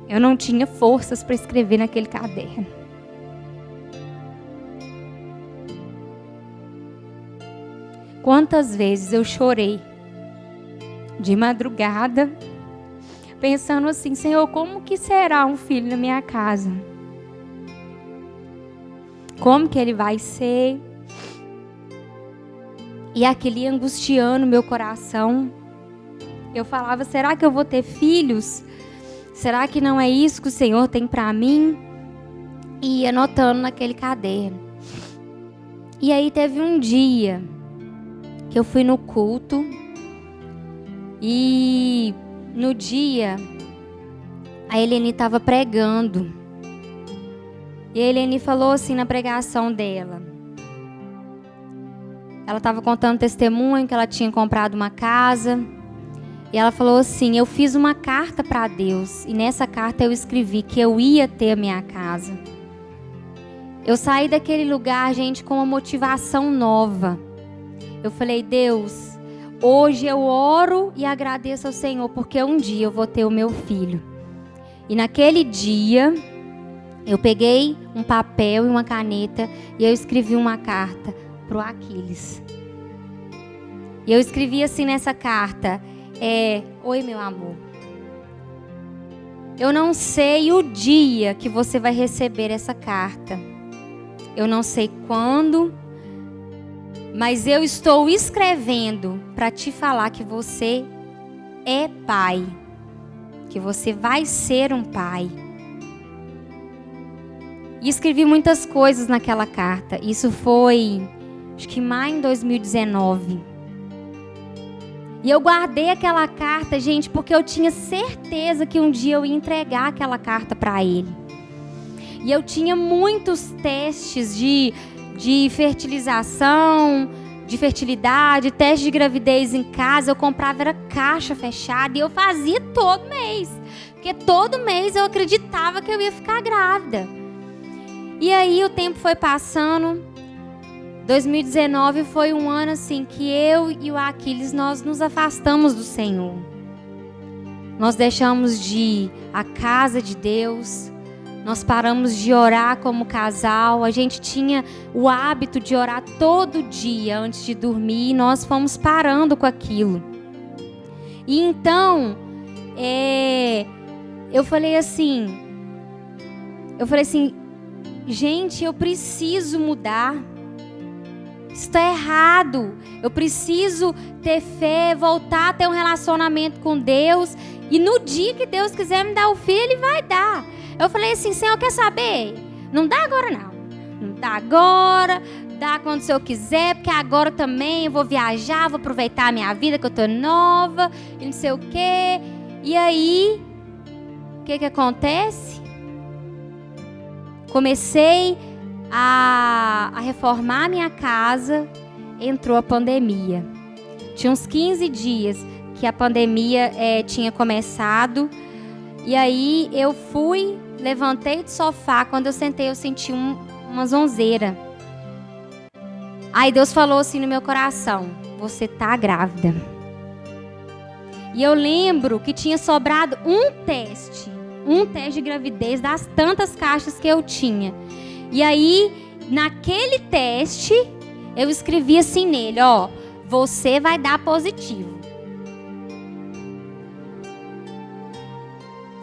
eu não tinha forças para escrever naquele caderno. Quantas vezes eu chorei de madrugada, pensando assim: Senhor, como que será um filho na minha casa? Como que ele vai ser? E aquilo ia angustiando meu coração. Eu falava: será que eu vou ter filhos? Será que não é isso que o Senhor tem para mim? E ia anotando naquele caderno. E aí teve um dia que eu fui no culto. E no dia, a Eleni estava pregando. E a Eleni falou assim na pregação dela. Ela estava contando testemunho que ela tinha comprado uma casa. E ela falou assim: eu fiz uma carta para Deus. E nessa carta eu escrevi que eu ia ter a minha casa. Eu saí daquele lugar, gente, com uma motivação nova. Eu falei: Deus, hoje eu oro e agradeço ao Senhor, porque um dia eu vou ter o meu filho. E naquele dia, eu peguei um papel e uma caneta e eu escrevi uma carta para o Aquiles. E eu escrevi assim nessa carta: oi, meu amor. Eu não sei o dia que você vai receber essa carta. Eu não sei quando, mas eu estou escrevendo para te falar que você é pai, que você vai ser um pai. E escrevi muitas coisas naquela carta. Isso foi, acho que maio de 2019. E eu guardei aquela carta, gente, porque eu tinha certeza que um dia eu ia entregar aquela carta para ele. E eu tinha muitos testes de fertilização, de fertilidade, teste de gravidez em casa. Eu comprava, era caixa fechada, e eu fazia todo mês. Porque todo mês eu acreditava que eu ia ficar grávida. E aí o tempo foi passando. 2019 foi um ano assim que eu e o Aquiles, nós nos afastamos do Senhor. Nós deixamos de ir à casa de Deus. Nós paramos de orar como casal. A gente tinha o hábito de orar todo dia antes de dormir. E nós fomos parando com aquilo. E então, eu falei assim, gente, eu preciso mudar. Isso está errado. Eu preciso ter fé, voltar a ter um relacionamento com Deus. E no dia que Deus quiser me dar o filho, Ele vai dar. Eu falei assim: Senhor, quer saber? Não dá agora não. Não dá agora. Dá quando o Senhor quiser. Porque agora também eu vou viajar, vou aproveitar a minha vida, que eu estou nova. E não sei o quê. E aí, o que acontece? Comecei a reformar a minha casa. Entrou a pandemia. Tinha uns 15 dias que a pandemia tinha começado. E aí eu fui, levantei do sofá. Quando eu sentei, eu senti uma zonzeira. Aí Deus falou assim no meu coração: você tá grávida. E eu lembro que tinha sobrado um teste de gravidez das tantas caixas que eu tinha. E aí, naquele teste, eu escrevi assim nele: ó, você vai dar positivo.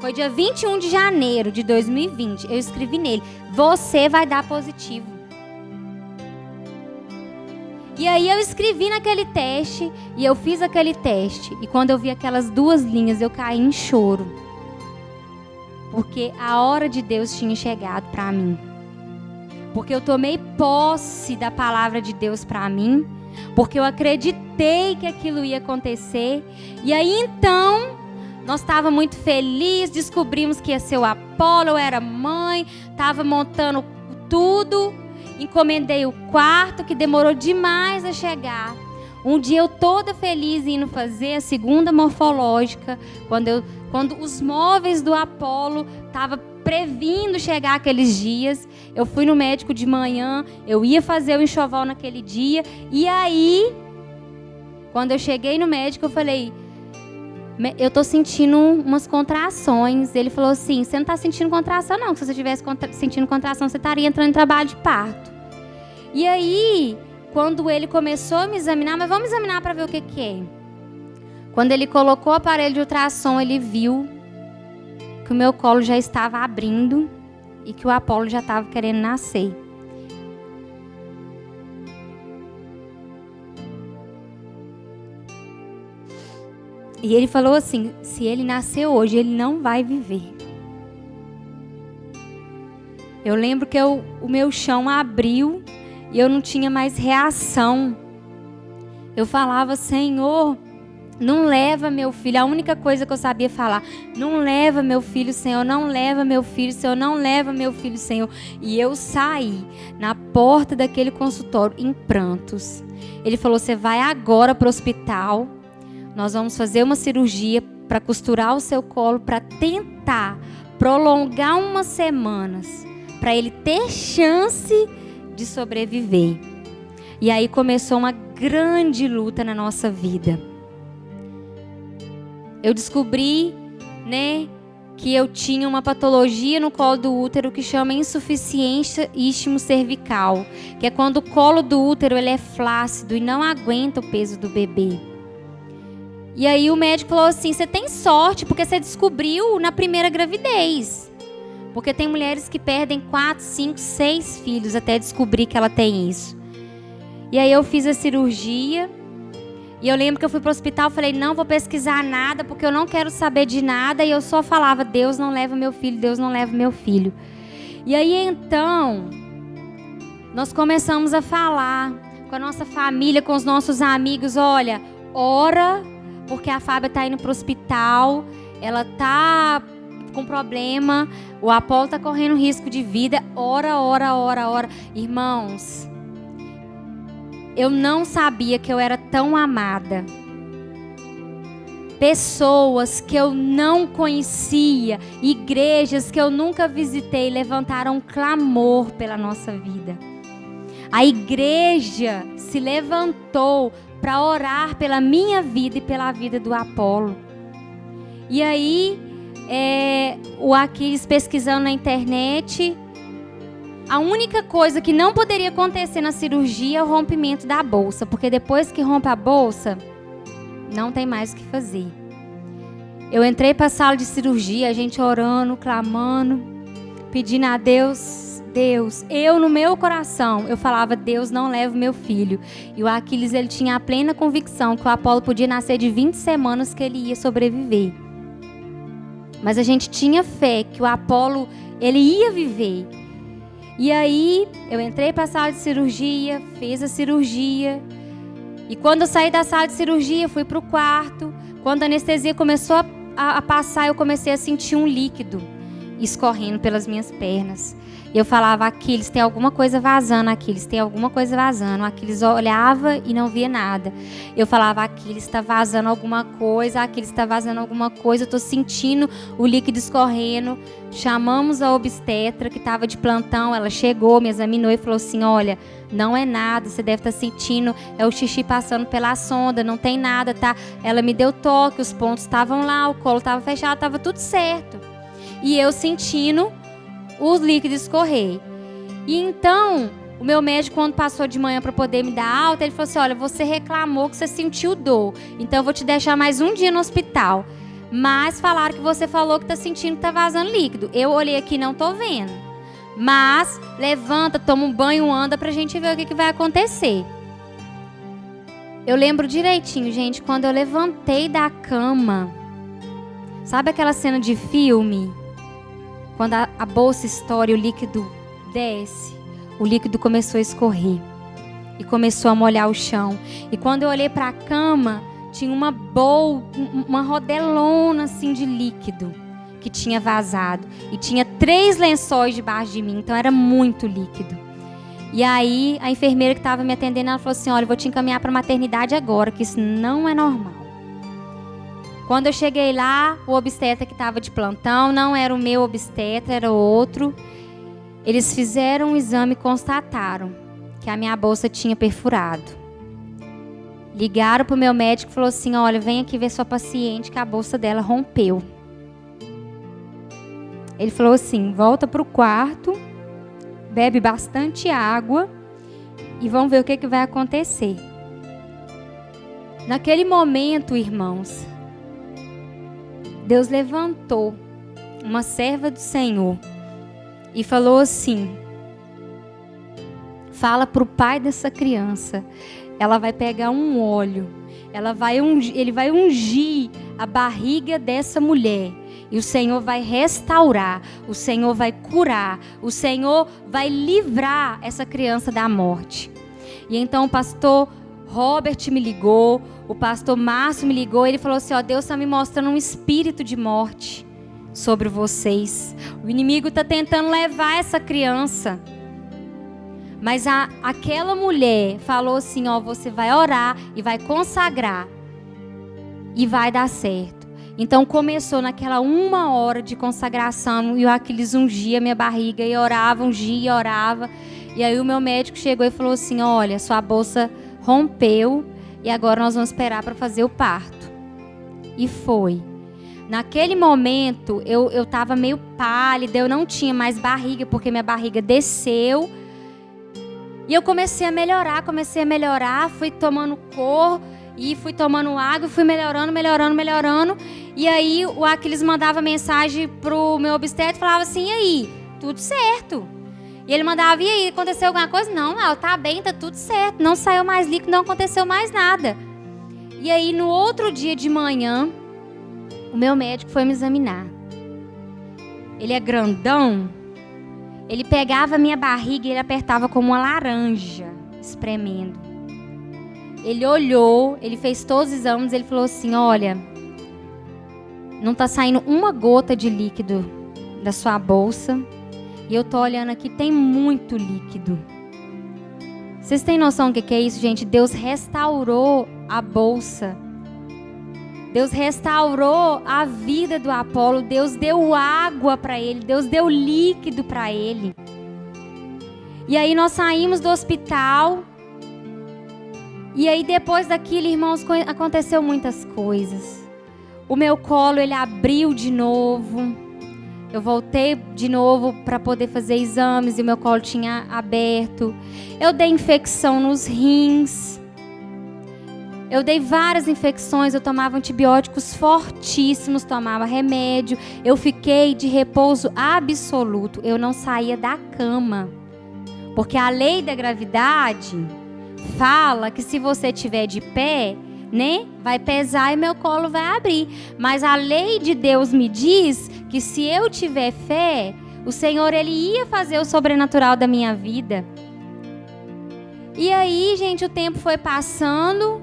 Foi dia 21 de janeiro de 2020. Eu escrevi nele: você vai dar positivo. E aí eu escrevi naquele teste. E eu fiz aquele teste. E quando eu vi aquelas 2 linhas, eu caí em choro. Porque a hora de Deus tinha chegado para mim. Porque eu tomei posse da palavra de Deus para mim. Porque eu acreditei que aquilo ia acontecer. E aí então, nós estávamos muito felizes. Descobrimos que ia ser o Apolo, eu era mãe. Estava montando tudo. Encomendei o quarto, que demorou demais a chegar. Um dia eu toda feliz indo fazer a segunda morfológica. Quando os móveis do Apolo estavam previndo chegar aqueles dias, eu fui no médico de manhã, eu ia fazer o enxoval naquele dia. E aí, Quando eu cheguei no médico, eu falei, eu tô sentindo umas contrações. Ele falou assim, você não tá sentindo contração não, se você estivesse sentindo contração, você estaria entrando em trabalho de parto. E aí, quando ele começou a me examinar, mas vamos examinar para ver o que é. Quando ele colocou o aparelho de ultrassom, ele viu que o meu colo já estava abrindo e que o Apolo já estava querendo nascer. E ele falou assim, se ele nascer hoje, ele não vai viver. Eu lembro que o meu chão abriu e eu não tinha mais reação. Eu falava, Senhor, não leva meu filho. A única coisa que eu sabia falar, não leva meu filho, Senhor, não leva meu filho, Senhor, não leva meu filho, Senhor. E eu saí na porta daquele consultório em prantos. Ele falou, você vai agora para o hospital, nós vamos fazer uma cirurgia para costurar o seu colo, para tentar prolongar umas semanas, para ele ter chance de sobreviver. E aí começou uma grande luta na nossa vida. Eu descobri, que eu tinha uma patologia no colo do útero que chama insuficiência istmo-cervical, que é quando o colo do útero ele é flácido e não aguenta o peso do bebê. E aí o médico falou assim, você tem sorte porque você descobriu na primeira gravidez. Porque tem mulheres que perdem 4, 5, 6 filhos até descobrir que ela tem isso. E aí eu fiz a cirurgia. E eu lembro que eu fui para o hospital e falei, não vou pesquisar nada, porque eu não quero saber de nada. E eu só falava, Deus não leva meu filho, Deus não leva meu filho. E aí então, nós começamos a falar com a nossa família, com os nossos amigos, olha, ora, porque a Fábia está indo para o hospital, ela está com problema, o Apolo está correndo risco de vida, ora, ora, ora, ora. Irmãos, eu não sabia que eu era tão amada. Pessoas que eu não conhecia, igrejas que eu nunca visitei, levantaram um clamor pela nossa vida. A igreja se levantou para orar pela minha vida e pela vida do Apolo. E aí, o Aquiles pesquisando na internet, a única coisa que não poderia acontecer na cirurgia é o rompimento da bolsa, porque depois que rompe a bolsa, não tem mais o que fazer. Eu entrei para a sala de cirurgia, a gente orando, clamando, pedindo a Deus, eu no meu coração, eu falava, Deus não leva o meu filho. E o Aquiles, ele tinha a plena convicção que o Apolo podia nascer de 20 semanas que ele ia sobreviver. Mas a gente tinha fé que o Apolo, ele ia viver. E aí, eu entrei para a sala de cirurgia, fiz a cirurgia. E quando eu saí da sala de cirurgia, fui para o quarto. Quando a anestesia começou a passar, eu comecei a sentir um líquido escorrendo pelas minhas pernas. E eu falava, Aquiles, tem alguma coisa vazando, Aquiles, tem alguma coisa vazando. Aquiles olhava e não via nada. Eu falava, Aquiles, está vazando alguma coisa, Aquiles, está vazando alguma coisa. Eu estou sentindo o líquido escorrendo. Chamamos a obstetra que estava de plantão, ela chegou, me examinou e falou assim, olha, não é nada, você deve estar sentindo, é o xixi passando pela sonda, não tem nada, tá? Ela me deu toque, os pontos estavam lá, o colo estava fechado, estava tudo certo. E eu sentindo os líquidos escorrer. E então, o meu médico, quando passou de manhã para poder me dar alta, ele falou assim, olha, você reclamou que você sentiu dor, então eu vou te deixar mais um dia no hospital. Mas falaram que você falou que está sentindo que está vazando líquido. Eu olhei aqui e não estou vendo. Mas levanta, toma um banho, anda pra gente ver o que vai acontecer. Eu lembro direitinho, gente, quando eu levantei da cama. Sabe aquela cena de filme? Quando a bolsa estoura e o líquido desce, o líquido começou a escorrer e começou a molhar o chão. E quando eu olhei para a cama, tinha uma rodelona assim de líquido que tinha vazado. E tinha 3 lençóis debaixo de mim, então era muito líquido. E aí a enfermeira que estava me atendendo, ela falou assim, olha, eu vou te encaminhar para a maternidade agora, que isso não é normal. Quando eu cheguei lá, o obstetra que estava de plantão, não era o meu obstetra, era outro. Eles fizeram um exame e constataram que a minha bolsa tinha perfurado. Ligaram pro meu médico e falou assim, olha, vem aqui ver sua paciente que a bolsa dela rompeu. Ele falou assim, volta pro quarto, bebe bastante água e vamos ver o que vai acontecer. Naquele momento, irmãos, Deus levantou uma serva do Senhor e falou assim, fala para o pai dessa criança, ela vai pegar um óleo, ele vai ungir a barriga dessa mulher e o Senhor vai restaurar, o Senhor vai curar, o Senhor vai livrar essa criança da morte. E então o pastor Robert me ligou, o pastor Márcio me ligou, ele falou assim, ó, Deus está me mostrando um espírito de morte sobre vocês. O inimigo está tentando levar essa criança. Mas aquela mulher falou assim, ó, você vai orar e vai consagrar e vai dar certo. Então começou naquela 1 hora de consagração e o Aquiles ungia minha barriga e orava, ungia e orava. E aí o meu médico chegou e falou assim, olha, sua bolsa rompeu e agora nós vamos esperar para fazer o parto. E foi. Naquele momento eu estava meio pálida, eu não tinha mais barriga porque minha barriga desceu. E eu comecei a melhorar, fui tomando cor e fui tomando água, fui melhorando. E aí o Aquiles mandava mensagem pro meu obstetra e falava assim, e aí, tudo certo? E ele mandava, e aí, aconteceu alguma coisa? Não, ela tá bem, tá tudo certo, não saiu mais líquido, não aconteceu mais nada. E aí no outro dia de manhã, o meu médico foi me examinar. Ele é grandão. Ele pegava a minha barriga e ele apertava como uma laranja, espremendo. Ele olhou, ele fez todos os exames, ele falou assim, olha, não tá saindo uma gota de líquido da sua bolsa. E eu tô olhando aqui, tem muito líquido. Vocês têm noção do que é isso, gente? Deus restaurou a bolsa. Deus restaurou a vida do Apolo, Deus deu água para ele, Deus deu líquido para ele. E aí nós saímos do hospital, e aí depois daquilo, irmãos, aconteceu muitas coisas. O meu colo, ele abriu de novo, eu voltei de novo para poder fazer exames, e o meu colo tinha aberto. Eu dei infecção nos rins. Eu dei várias infecções, eu tomava antibióticos fortíssimos, tomava remédio. Eu fiquei de repouso absoluto. Eu não saía da cama. Porque a lei da gravidade fala que se você estiver de pé, né, vai pesar e meu colo vai abrir. Mas a lei de Deus me diz que se eu tiver fé, o Senhor, ele ia fazer o sobrenatural da minha vida. E aí, gente, o tempo foi passando.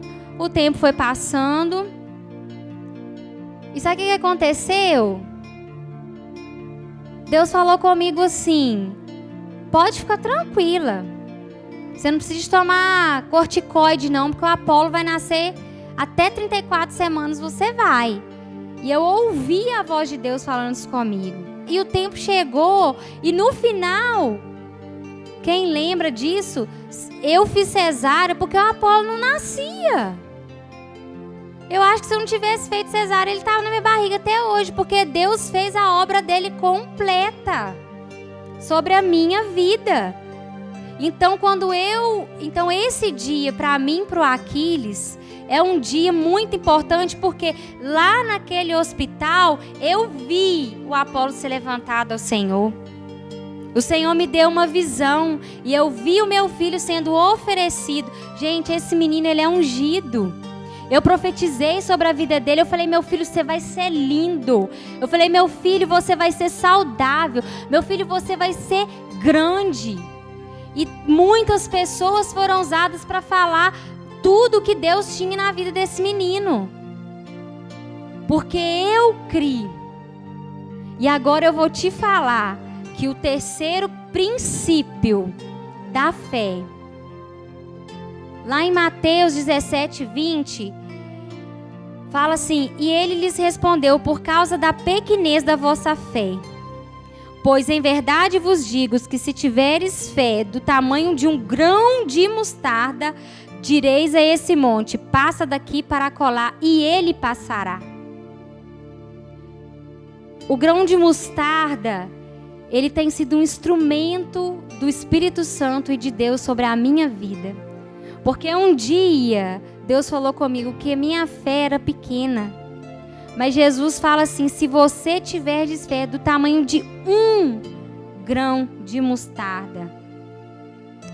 E sabe o que aconteceu? Deus falou comigo assim, pode ficar tranquila. Você não precisa tomar corticoide não, porque o Apolo vai nascer até 34 semanas, você vai. E eu ouvi a voz de Deus falando isso comigo. E o tempo chegou, e no final, quem lembra disso, eu fiz cesárea porque o Apolo não nascia. Eu acho que se eu não tivesse feito cesárea, ele estava na minha barriga até hoje, porque Deus fez a obra dele completa sobre a minha vida. Então, esse dia, para mim e para o Aquiles, é um dia muito importante, porque lá naquele hospital, eu vi o Apolo ser levantado ao Senhor. O Senhor me deu uma visão, e eu vi o meu filho sendo oferecido. Gente, esse menino, ele é ungido. Eu profetizei sobre a vida dele, eu falei, meu filho, você vai ser lindo. Eu falei, meu filho, você vai ser saudável. Meu filho, você vai ser grande. E muitas pessoas foram usadas para falar tudo que Deus tinha na vida desse menino. Porque eu criei. E agora eu vou te falar que o terceiro princípio da fé, lá em Mateus 17:20, fala assim, e ele lhes respondeu, por causa da pequenez da vossa fé. Pois em verdade vos digo que se tiveres fé do tamanho de um grão de mostarda, Direis a esse monte, passa daqui para acolá, e ele passará. O grão de mostarda, ele tem sido um instrumento do Espírito Santo e de Deus sobre a minha vida. Porque um dia Deus falou comigo que a minha fé era pequena. Mas Jesus fala assim: se você tiver fé do tamanho de um grão de mostarda,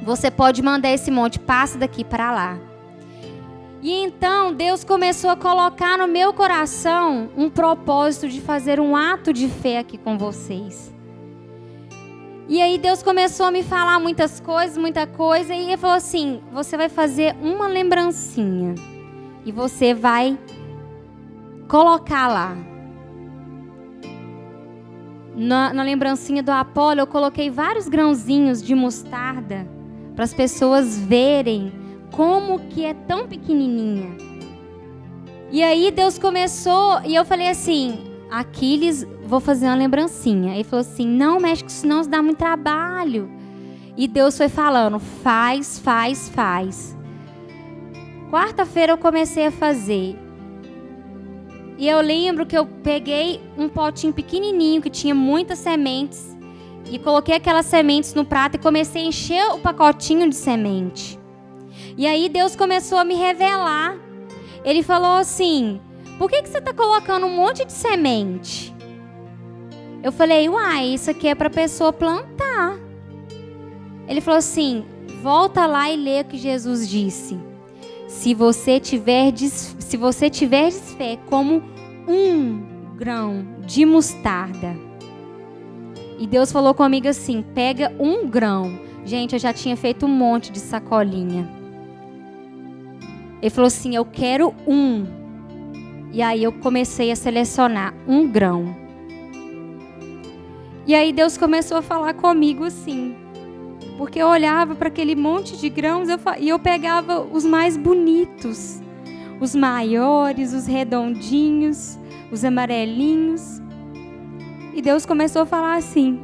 você pode mandar esse monte, passa daqui para lá. E então Deus começou a colocar no meu coração um propósito de fazer um ato de fé aqui com vocês. E aí Deus começou a me falar muita coisa, e Ele falou assim: você vai fazer uma lembrancinha e você vai colocar lá. Na lembrancinha do Apolo, eu coloquei vários grãozinhos de mostarda para as pessoas verem como que é tão pequenininha. E aí Deus começou, e eu falei assim: Aquiles, vou fazer uma lembrancinha. Ele falou assim: não mexe com isso não, dá muito trabalho. E Deus foi falando: faz. Quarta-feira eu comecei a fazer. E eu lembro que eu peguei um potinho pequenininho que tinha muitas sementes e coloquei aquelas sementes no prato e comecei a encher o pacotinho de semente. E aí Deus começou a me revelar. Ele falou assim: por que você está colocando um monte de semente? Eu falei: uai, isso aqui é para a pessoa plantar. Ele falou assim: volta lá e lê o que Jesus disse. Se você tiver fé como um grão de mostarda. E Deus falou comigo assim: pega um grão. Gente, eu já tinha feito um monte de sacolinha. Ele falou assim: eu quero um. E aí eu comecei a selecionar um grão. E aí Deus começou a falar comigo assim. Porque eu olhava para aquele monte de grãos e eu pegava os mais bonitos. Os maiores, os redondinhos, os amarelinhos. E Deus começou a falar assim: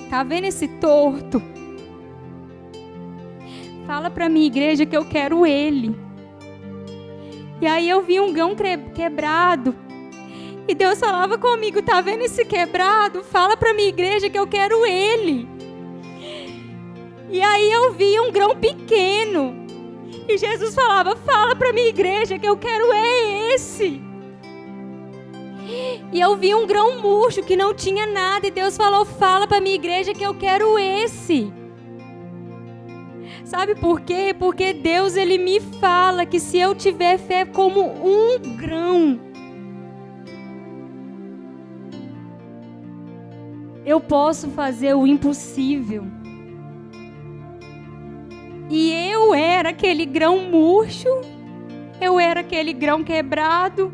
tá vendo esse torto? Fala para minha igreja que eu quero ele. E aí eu vi um grão quebrado. E Deus falava comigo: tá vendo esse quebrado? Fala para minha igreja que eu quero ele. E aí eu vi um grão pequeno. E Jesus falava: fala para minha igreja que eu quero esse. E eu vi um grão murcho que não tinha nada. E Deus falou: fala para minha igreja que eu quero esse. Sabe por quê? Porque Deus, Ele me fala que se eu tiver fé como um grão, eu posso fazer o impossível. E eu era aquele grão murcho, eu era aquele grão quebrado,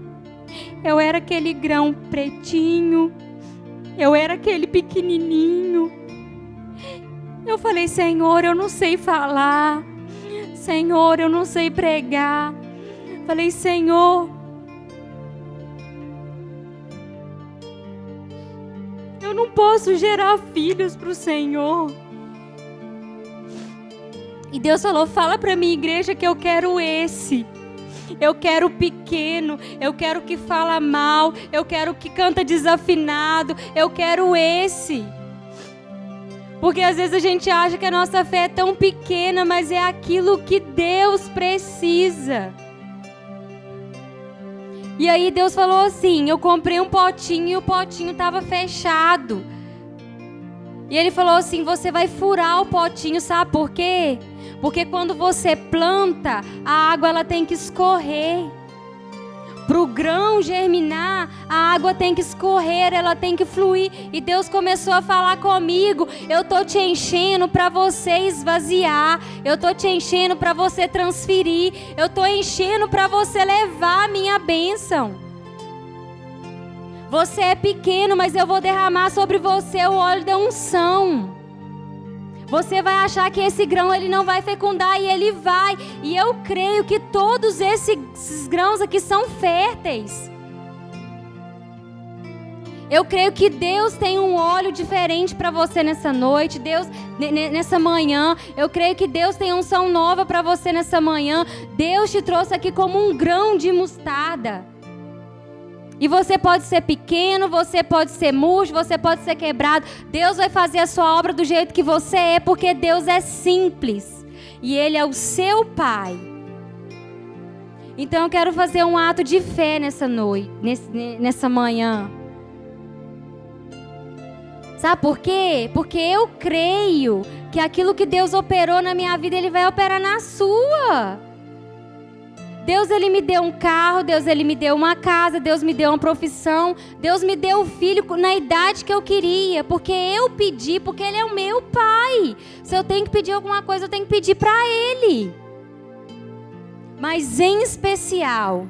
eu era aquele grão pretinho, eu era aquele pequenininho. Eu falei: Senhor, eu não sei falar, Senhor, eu não sei pregar. Falei: Senhor, eu não posso gerar filhos para o Senhor. E Deus falou: fala para minha igreja que eu quero esse. Eu quero pequeno, eu quero que fala mal, eu quero que canta desafinado, eu quero esse. Porque às vezes a gente acha que a nossa fé é tão pequena, mas é aquilo que Deus precisa. E aí Deus falou assim: eu comprei um potinho e o potinho estava fechado. E Ele falou assim: você vai furar o potinho, sabe por quê? Porque quando você planta, a água ela tem que escorrer. Para o grão germinar, a água tem que escorrer, ela tem que fluir. E Deus começou a falar comigo: eu estou te enchendo para você esvaziar, eu estou te enchendo para você transferir, eu estou enchendo para você levar a minha bênção. Você é pequeno, mas eu vou derramar sobre você o óleo da unção. Você vai achar que esse grão ele não vai fecundar, e ele vai. E eu creio que todos esses grãos aqui são férteis. Eu creio que Deus tem um óleo diferente para você nessa noite, Deus, nessa manhã. Eu creio que Deus tem unção nova para você nessa manhã. Deus te trouxe aqui como um grão de mostarda. E você pode ser pequeno, você pode ser murcho, você pode ser quebrado. Deus vai fazer a sua obra do jeito que você é, porque Deus é simples. E Ele é o seu Pai. Então eu quero fazer um ato de fé nessa noite, nessa manhã. Sabe por quê? Porque eu creio que aquilo que Deus operou na minha vida, Ele vai operar na sua. Deus, Ele me deu um carro, Deus, Ele me deu uma casa, Deus me deu uma profissão, Deus me deu um filho na idade que eu queria, porque eu pedi, porque Ele é o meu Pai. Se eu tenho que pedir alguma coisa, eu tenho que pedir para Ele. Mas em especial,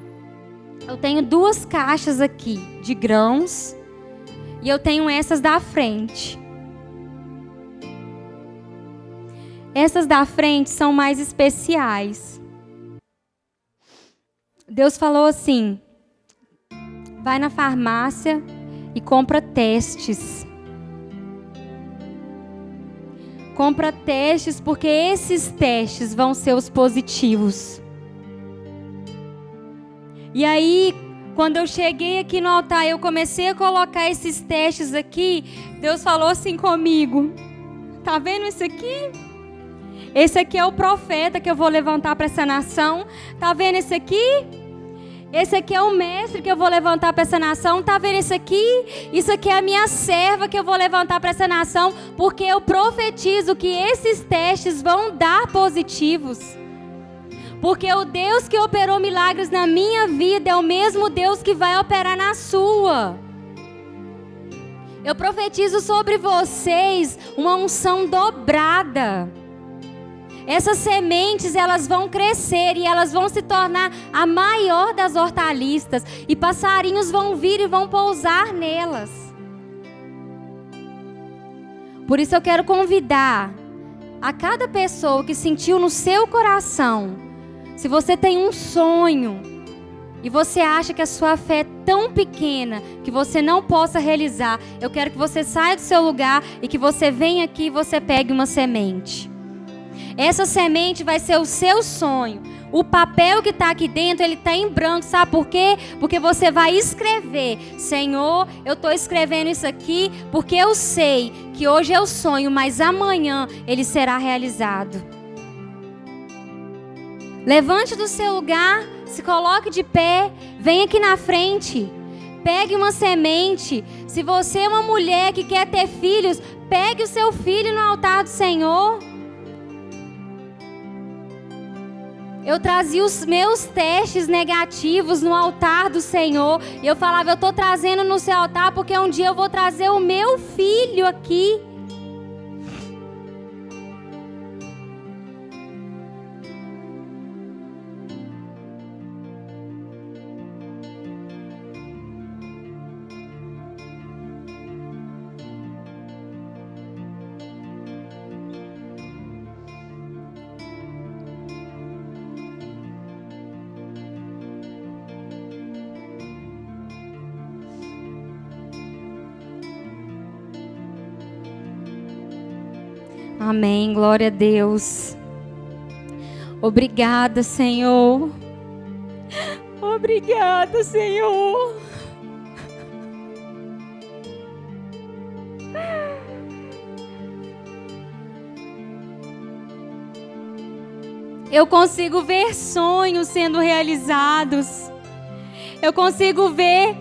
eu tenho 2 caixas aqui de grãos. E eu tenho essas da frente. Essas da frente são mais especiais. Deus falou assim: vai na farmácia e compra testes. Compra testes, porque esses testes vão ser os positivos. E aí, quando eu cheguei aqui no altar, eu comecei a colocar esses testes aqui. Deus falou assim comigo: tá vendo isso aqui? Esse aqui é o profeta que eu vou levantar para essa nação. Tá vendo esse aqui? Esse aqui é o mestre que eu vou levantar para essa nação. Tá vendo esse aqui? Isso aqui é a minha serva que eu vou levantar para essa nação. Porque eu profetizo que esses testes vão dar positivos. Porque o Deus que operou milagres na minha vida é o mesmo Deus que vai operar na sua. Eu profetizo sobre vocês uma unção dobrada. Essas sementes, elas vão crescer e elas vão se tornar a maior das hortaliças. E passarinhos vão vir e vão pousar nelas. Por isso eu quero convidar a cada pessoa que sentiu no seu coração. Se você tem um sonho e você acha que a sua fé é tão pequena que você não possa realizar, eu quero que você saia do seu lugar e que você venha aqui e você pegue uma semente. Essa semente vai ser o seu sonho. O papel que está aqui dentro, ele está em branco, sabe por quê? Porque você vai escrever: Senhor, eu estou escrevendo isso aqui porque eu sei que hoje é o sonho, mas amanhã ele será realizado. Levante do seu lugar, se coloque de pé, vem aqui na frente, pegue uma semente. Se você é uma mulher que quer ter filhos, pegue o seu filho no altar do Senhor. Eu trazia os meus testes negativos no altar do Senhor. E eu falava: eu estou trazendo no seu altar porque um dia eu vou trazer o meu filho aqui. Amém, glória a Deus. Obrigada, Senhor. Obrigada, Senhor. Eu consigo ver sonhos sendo realizados. Eu consigo ver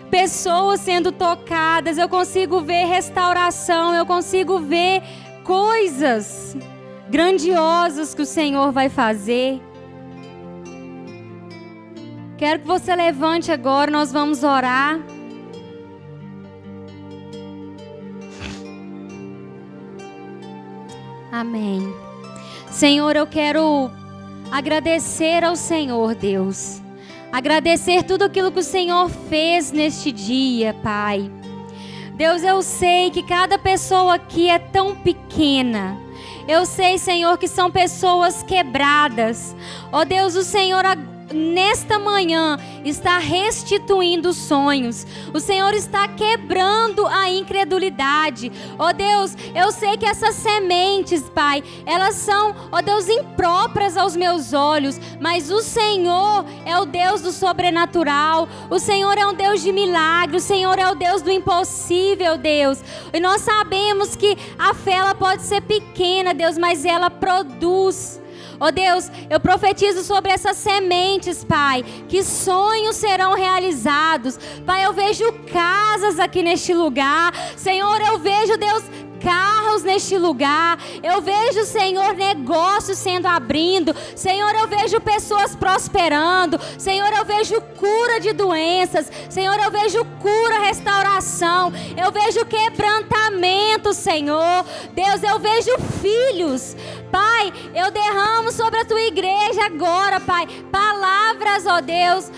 pessoas sendo tocadas. Eu consigo ver restauração. Eu consigo ver coisas grandiosas que o Senhor vai fazer. Quero que você levante agora, nós vamos orar. Amém. Senhor, eu quero agradecer ao Senhor, Deus. Agradecer tudo aquilo que o Senhor fez neste dia, Pai. Deus, eu sei que cada pessoa aqui é tão pequena. Eu sei, Senhor, que são pessoas quebradas. Ó Deus, o Senhor nesta manhã está restituindo sonhos. O Senhor está quebrando a incredulidade. Ó Deus, eu sei que essas sementes, Pai, elas são, ó Deus, impróprias aos meus olhos, mas o Senhor é o Deus do sobrenatural. O Senhor é um Deus de milagre. O Senhor é o Deus do impossível, Deus. E nós sabemos que a fé, ela pode ser pequena, Deus, mas ela produz. Ó Deus, eu profetizo sobre essas sementes, Pai, que sonhos serão realizados. Pai, eu vejo casas aqui neste lugar. Senhor, eu vejo, Deus, carros neste lugar. Eu vejo, Senhor, negócios sendo abrindo. Senhor, eu vejo pessoas prosperando. Senhor, eu vejo cura de doenças. Senhor, eu vejo cura, restauração. Eu vejo quebrantamento, Senhor. Deus, eu vejo filhos. Pai, eu derramo sobre a tua igreja agora, Pai, palavras, ó Deus,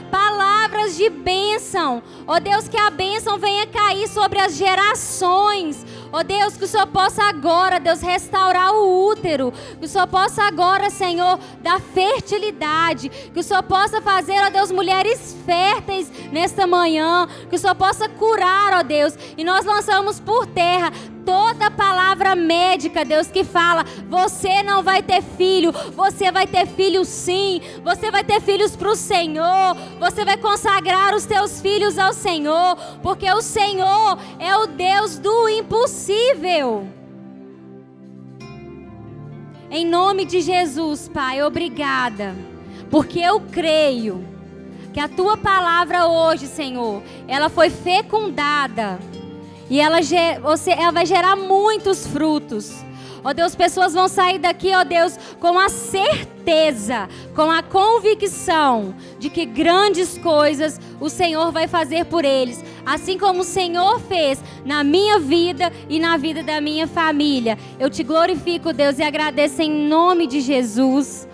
palavras de bênção. Ó Deus, que a bênção venha cair sobre as gerações. Ó Deus, que o Senhor possa agora, Deus, restaurar o útero. Que o Senhor possa agora, Senhor, dar fertilidade. Que o Senhor possa fazer, ó Deus, mulheres férteis nesta manhã. Que o Senhor possa curar, ó Deus. E nós lançamos por terra toda palavra médica, Deus, que fala: você não vai ter filho. Você vai ter filho sim. Você vai ter filhos para o Senhor. Você vai consagrar os teus filhos ao Senhor. Porque o Senhor é o Deus do impossível. Em nome de Jesus, Pai, obrigada. Porque eu creio que a tua palavra hoje, Senhor, ela foi fecundada. E ela vai gerar muitos frutos. Ó Deus, pessoas vão sair daqui, ó Deus, com a certeza, com a convicção de que grandes coisas o Senhor vai fazer por eles. Assim como o Senhor fez na minha vida e na vida da minha família. Eu te glorifico, Deus, e agradeço em nome de Jesus.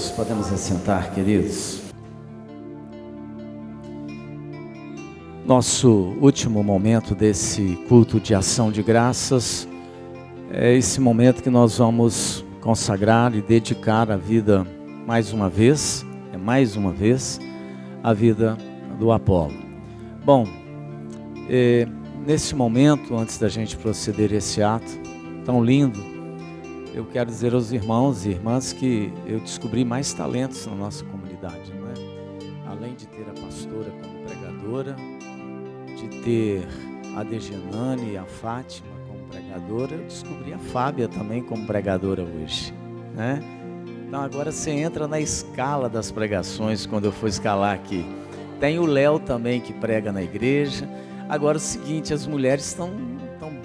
Deus. Podemos assentar, queridos. Nosso último momento desse culto de ação de graças é esse momento que nós vamos consagrar e dedicar a vida mais uma vez, a vida do Apolo. Bom, nesse momento, antes da gente proceder a esse ato tão lindo, eu quero dizer aos irmãos e irmãs que eu descobri mais talentos na nossa comunidade, não é? Além de ter a pastora como pregadora, de ter a Degenane e a Fátima como pregadora, eu descobri a Fábia também como pregadora hoje, né? Então agora você entra na escala das pregações quando eu for escalar aqui. Tem o Léo também que prega na igreja. Agora é o seguinte, as mulheres estão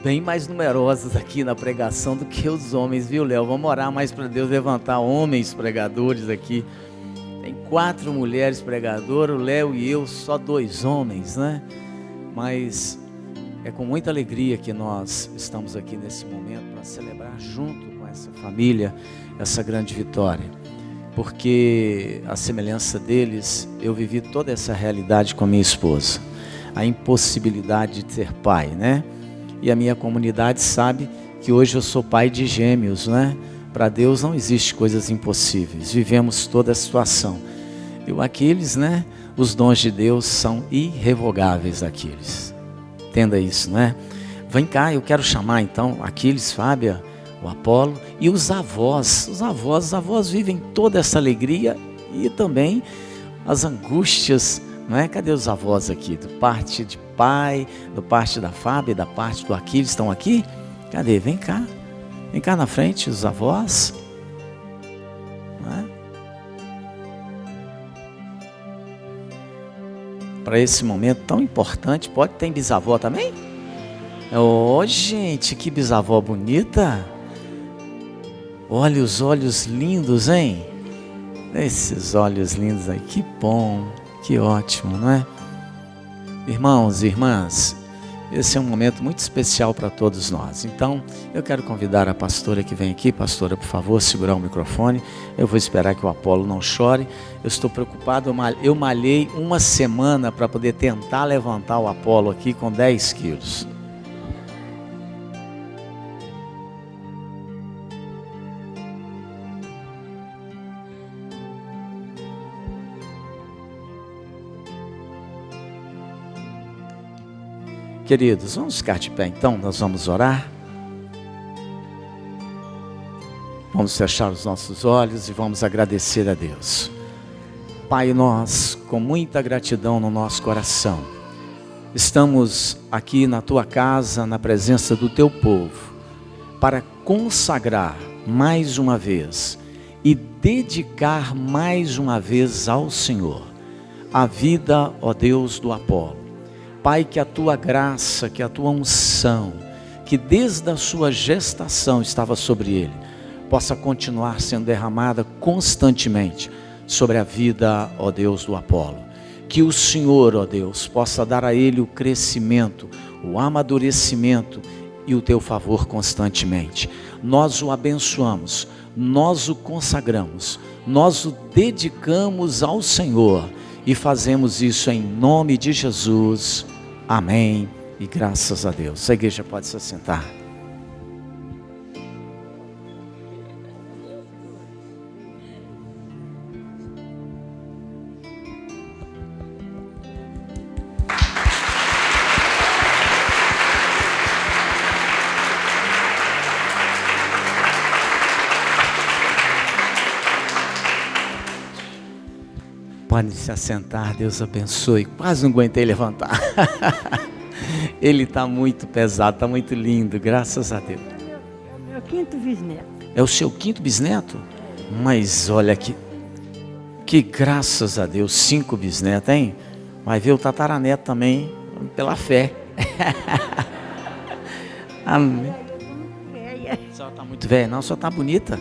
bem mais numerosas aqui na pregação do que os homens, viu, Léo? Vamos orar mais para Deus levantar homens pregadores aqui. Tem 4 mulheres pregadoras, o Léo e eu, só 2 homens, né? Mas é com muita alegria que nós estamos aqui nesse momento para celebrar junto com essa família essa grande vitória. Porque a semelhança deles, eu vivi toda essa realidade com a minha esposa. A impossibilidade de ser pai, né? E a minha comunidade sabe que hoje eu sou pai de gêmeos, né? Para Deus não existe coisas impossíveis. Vivemos toda a situação. E aqueles, né? Os dons de Deus são irrevogáveis aqueles. Entenda isso, né? Vem cá, eu quero chamar então Aquiles, Fábia, o Apolo e os avós. Os avós vivem toda essa alegria e também as angústias, não é? Cadê os avós aqui? Do parte de pai, do parte da Fábia, da parte do Aquiles, estão aqui? Cadê? Vem cá na frente, os avós. Não é? Para esse momento tão importante, pode ter bisavó também? Oh, gente, que bisavó bonita! Olha os olhos lindos, hein? Esses olhos lindos aí, que bom, que ótimo, não é? Irmãos e irmãs, esse é um momento muito especial para todos nós. Então, eu quero convidar a pastora que vem aqui. Pastora, por favor, segurar o microfone. Eu vou esperar que o Apolo não chore. Eu estou preocupado, eu malhei uma semana para poder tentar levantar o Apolo aqui com 10 quilos. Queridos, vamos ficar de pé então, nós vamos orar. Vamos fechar os nossos olhos e vamos agradecer a Deus. Pai, nós, com muita gratidão no nosso coração, estamos aqui na Tua casa, na presença do Teu povo, para consagrar mais uma vez e dedicar mais uma vez ao Senhor a vida, ó Deus, do Apolo. Pai, que a Tua graça, que a Tua unção, que desde a sua gestação estava sobre ele, possa continuar sendo derramada constantemente sobre a vida, ó Deus, do Apolo. Que o Senhor, ó Deus, possa dar a ele o crescimento, o amadurecimento e o Teu favor constantemente. Nós o abençoamos, nós o consagramos, nós o dedicamos ao Senhor e fazemos isso em nome de Jesus. Amém e graças a Deus. A igreja pode se assentar. Pode se assentar, Deus abençoe. Quase não aguentei levantar. Ele está muito pesado, está muito lindo, graças a Deus. É o meu 5º bisneto. É o seu 5º bisneto? Mas olha que graças a Deus, 5 bisnetos, hein? Vai ver o tataraneto também, pela fé. Amém. A senhora está muito velha, não, a senhora está bonita.